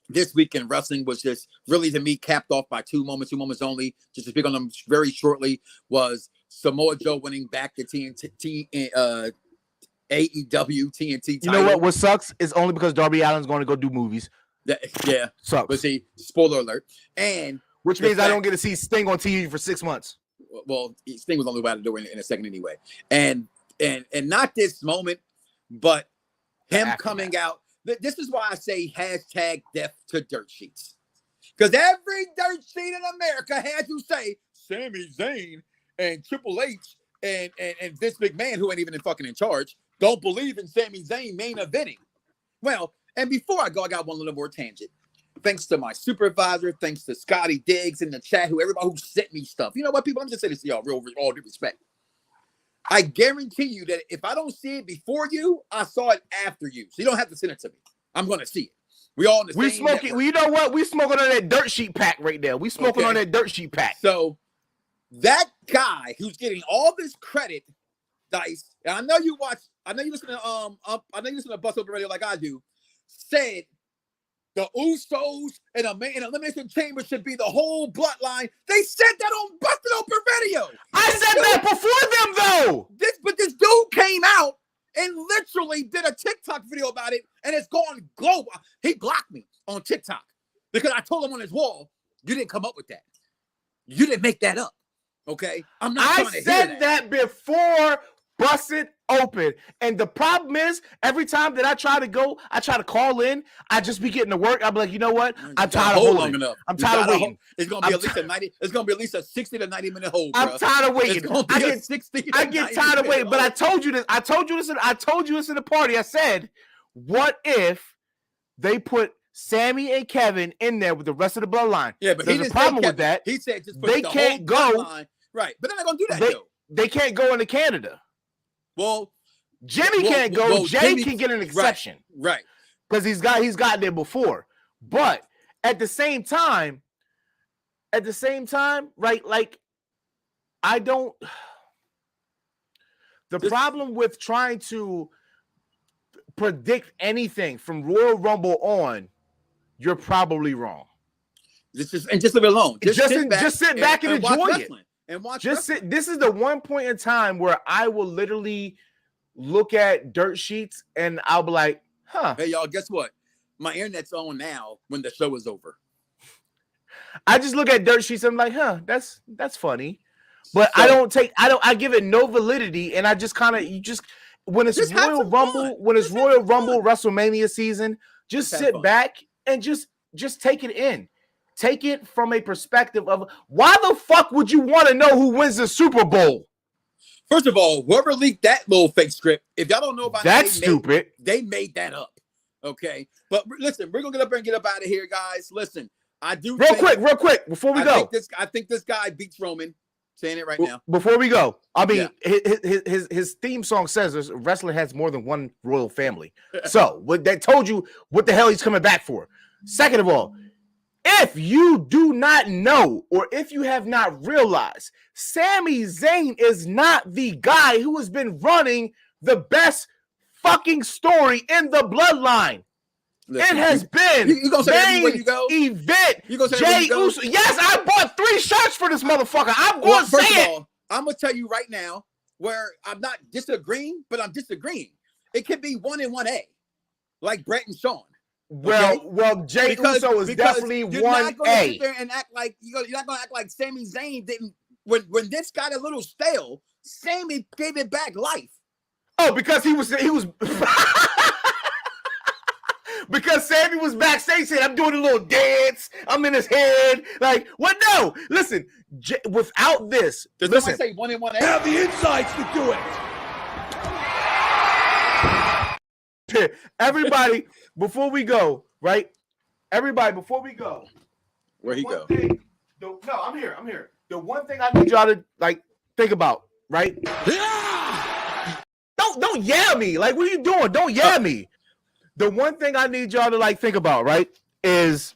This week in wrestling was just really, to me, capped off by 2 moments only. Just to speak on them very shortly, was Samoa Joe winning back the AEW TNT title. You know what sucks is only because Darby Allin's going to go do movies. Yeah, sucks. But see, spoiler alert, and which means I don't get to see Sting on TV for 6 months. Well, Sting was on the way out the door in a second anyway, and not this moment, but him coming out. This is why I say hashtag death to dirt sheets, because every dirt sheet in America had to say Sami Zayn and Triple H and Vince McMahon, who ain't even fucking in charge, don't believe in Sami Zayn main eventing. Well, and before I go, I got one little more tangent. Thanks to my supervisor, thanks to Scotty Diggs in the chat, everybody who sent me stuff. You know what, people? I'm just saying this to y'all, all due respect. I guarantee you that if I don't see it before you, I saw it after you. So you don't have to send it to me. I'm going to see it. We all in the same smoking. network. Well, you know what? We smoking on that dirt sheet pack right there. We smoking on that dirt sheet pack. So that guy who's getting all this credit, Dice, and I know you listen to Bust Open Radio like I do, said the Usos and Elimination Chamber should be the whole bloodline. They said that on Busted Open Radio. I said that before them, though. But this dude came out and literally did a TikTok video about it, and it's gone global. He blocked me on TikTok because I told him on his wall, you didn't come up with that. You didn't make that up. Okay? I'm not trying to hear that. I said that before Busted Open. And the problem is, every time that I try to call in, I just be getting to work. I'll be like, you know what? I'm tired of holding. I'm tired of waiting. It's gonna be at least a 90. It's gonna be at least a 60 to 90 minute hold. I'm tired of waiting. I get tired of waiting. But I told you this. I told you this in the party. I said, what if they put Sammy and Kevin in there with the rest of the bloodline? Yeah, but there's a problem with that. He said just put they the can't whole go. Bloodline. Right, but they're not gonna do that though. They can't go into Canada. Well, Jimmy can't go. Well, Jay can get an exception, right? Because he's got there before. But at the same time, right? Like, I don't. The problem with trying to predict anything from Royal Rumble on, you're probably wrong. Just leave it alone. Just sit back and enjoy it. And watch. This is the one point in time where I will literally look at dirt sheets and I'll be like, huh. Hey, y'all, guess what? My internet's on now when the show is over. I just look at dirt sheets and I'm like, huh, that's funny. But so, I give it no validity, and I just kind of when it's Royal Rumble, WrestleMania season, just sit back and just take it in. Take it from a perspective of why the fuck would you want to know who wins the Super Bowl? First of all, whoever leaked that little fake script, if y'all don't know about that's stupid. They made that up. Okay. But listen, we're gonna get up and get up out of here, guys. Listen, I do real quick before we go. I think this guy beats Roman. Saying it right now. Before we go, I mean, his theme song says wrestling has more than one royal family. So that told you what the hell he's coming back for. Second of all, if you do not know, or if you have not realized, Sami Zayn is not the guy who has been running the best fucking story in the bloodline. Listen, it has been you gonna say main you go? Event. You gonna say Jey Uso? Yes, I bought 3 shirts for this motherfucker. I'm going to say it. All, I'm gonna tell you right now where I'm not disagreeing, but I'm disagreeing. It could be 1 and 1A, like Brett and Sean. Okay? Well, Jey Uso is definitely 1A. You're not gonna sit there and act like you're not gonna act like Sami Zayn didn't. When this got a little stale, Sami gave it back life. Oh, because he was. Because Sammy was backstage saying, I'm doing a little dance. I'm in his head. Like, what? No. Listen, without this. Does someone say 1 and 1A? Have the insights to do it. Everybody, before we go, right? Everybody, before we go. Where he go? No, I'm here. The one thing I need y'all to, like, think about, right? Yeah! Don't yell at me. Like, what are you doing? Don't yell at me. The one thing I need y'all to like think about, right, is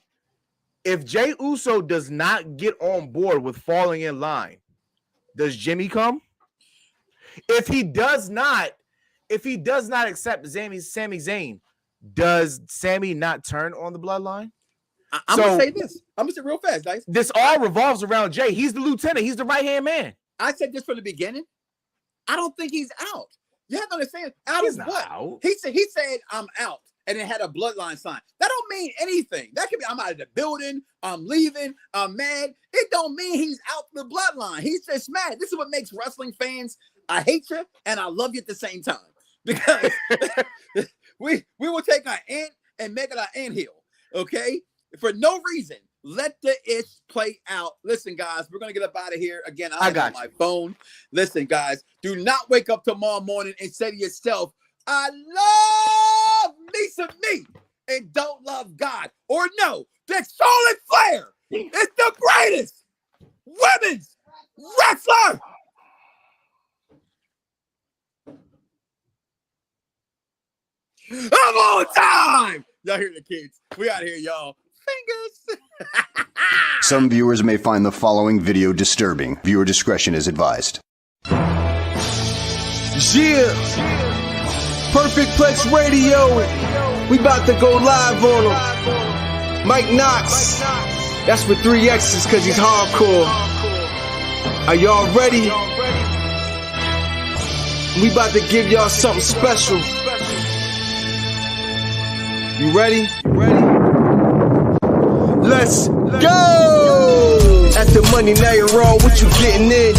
if Jey Uso does not get on board with falling in line, does Jimmy come? If he does not accept Sami Zayn, does Sammy not turn on the bloodline? I'm gonna say this. I'm gonna say real fast, guys. This all revolves around Jey. He's the lieutenant. He's the right-hand man. I said this from the beginning. I don't think he's out. You have to understand. He's not out. He said I'm out. And it had a bloodline sign. That don't mean anything. That could be I'm out of the building, I'm leaving, I'm mad. It don't mean he's out the bloodline. He's just mad. This is what makes wrestling fans. I hate you and I love you at the same time. Because we will take our ant and make it our anthill, okay? For no reason. Let the ish play out. Listen, guys, we're going to get up out of here. Again, I'm got on my phone. Listen, guys, do not wake up tomorrow morning and say to yourself, I love me some me and don't love God. Or no, that Charlotte Flair is the greatest women's wrestler. Of all time. Y'all hear the kids. We out here, y'all. Fingers. Some viewers may find the following video disturbing. Viewer discretion is advised. Yeah. Perfect Plex Radio. We about to go live on him. Mike Knoxxx. That's with 3 X's because he's hardcore. Are y'all ready? We about to give y'all something special. You ready? Let's go! At the money, now you're all what you getting in.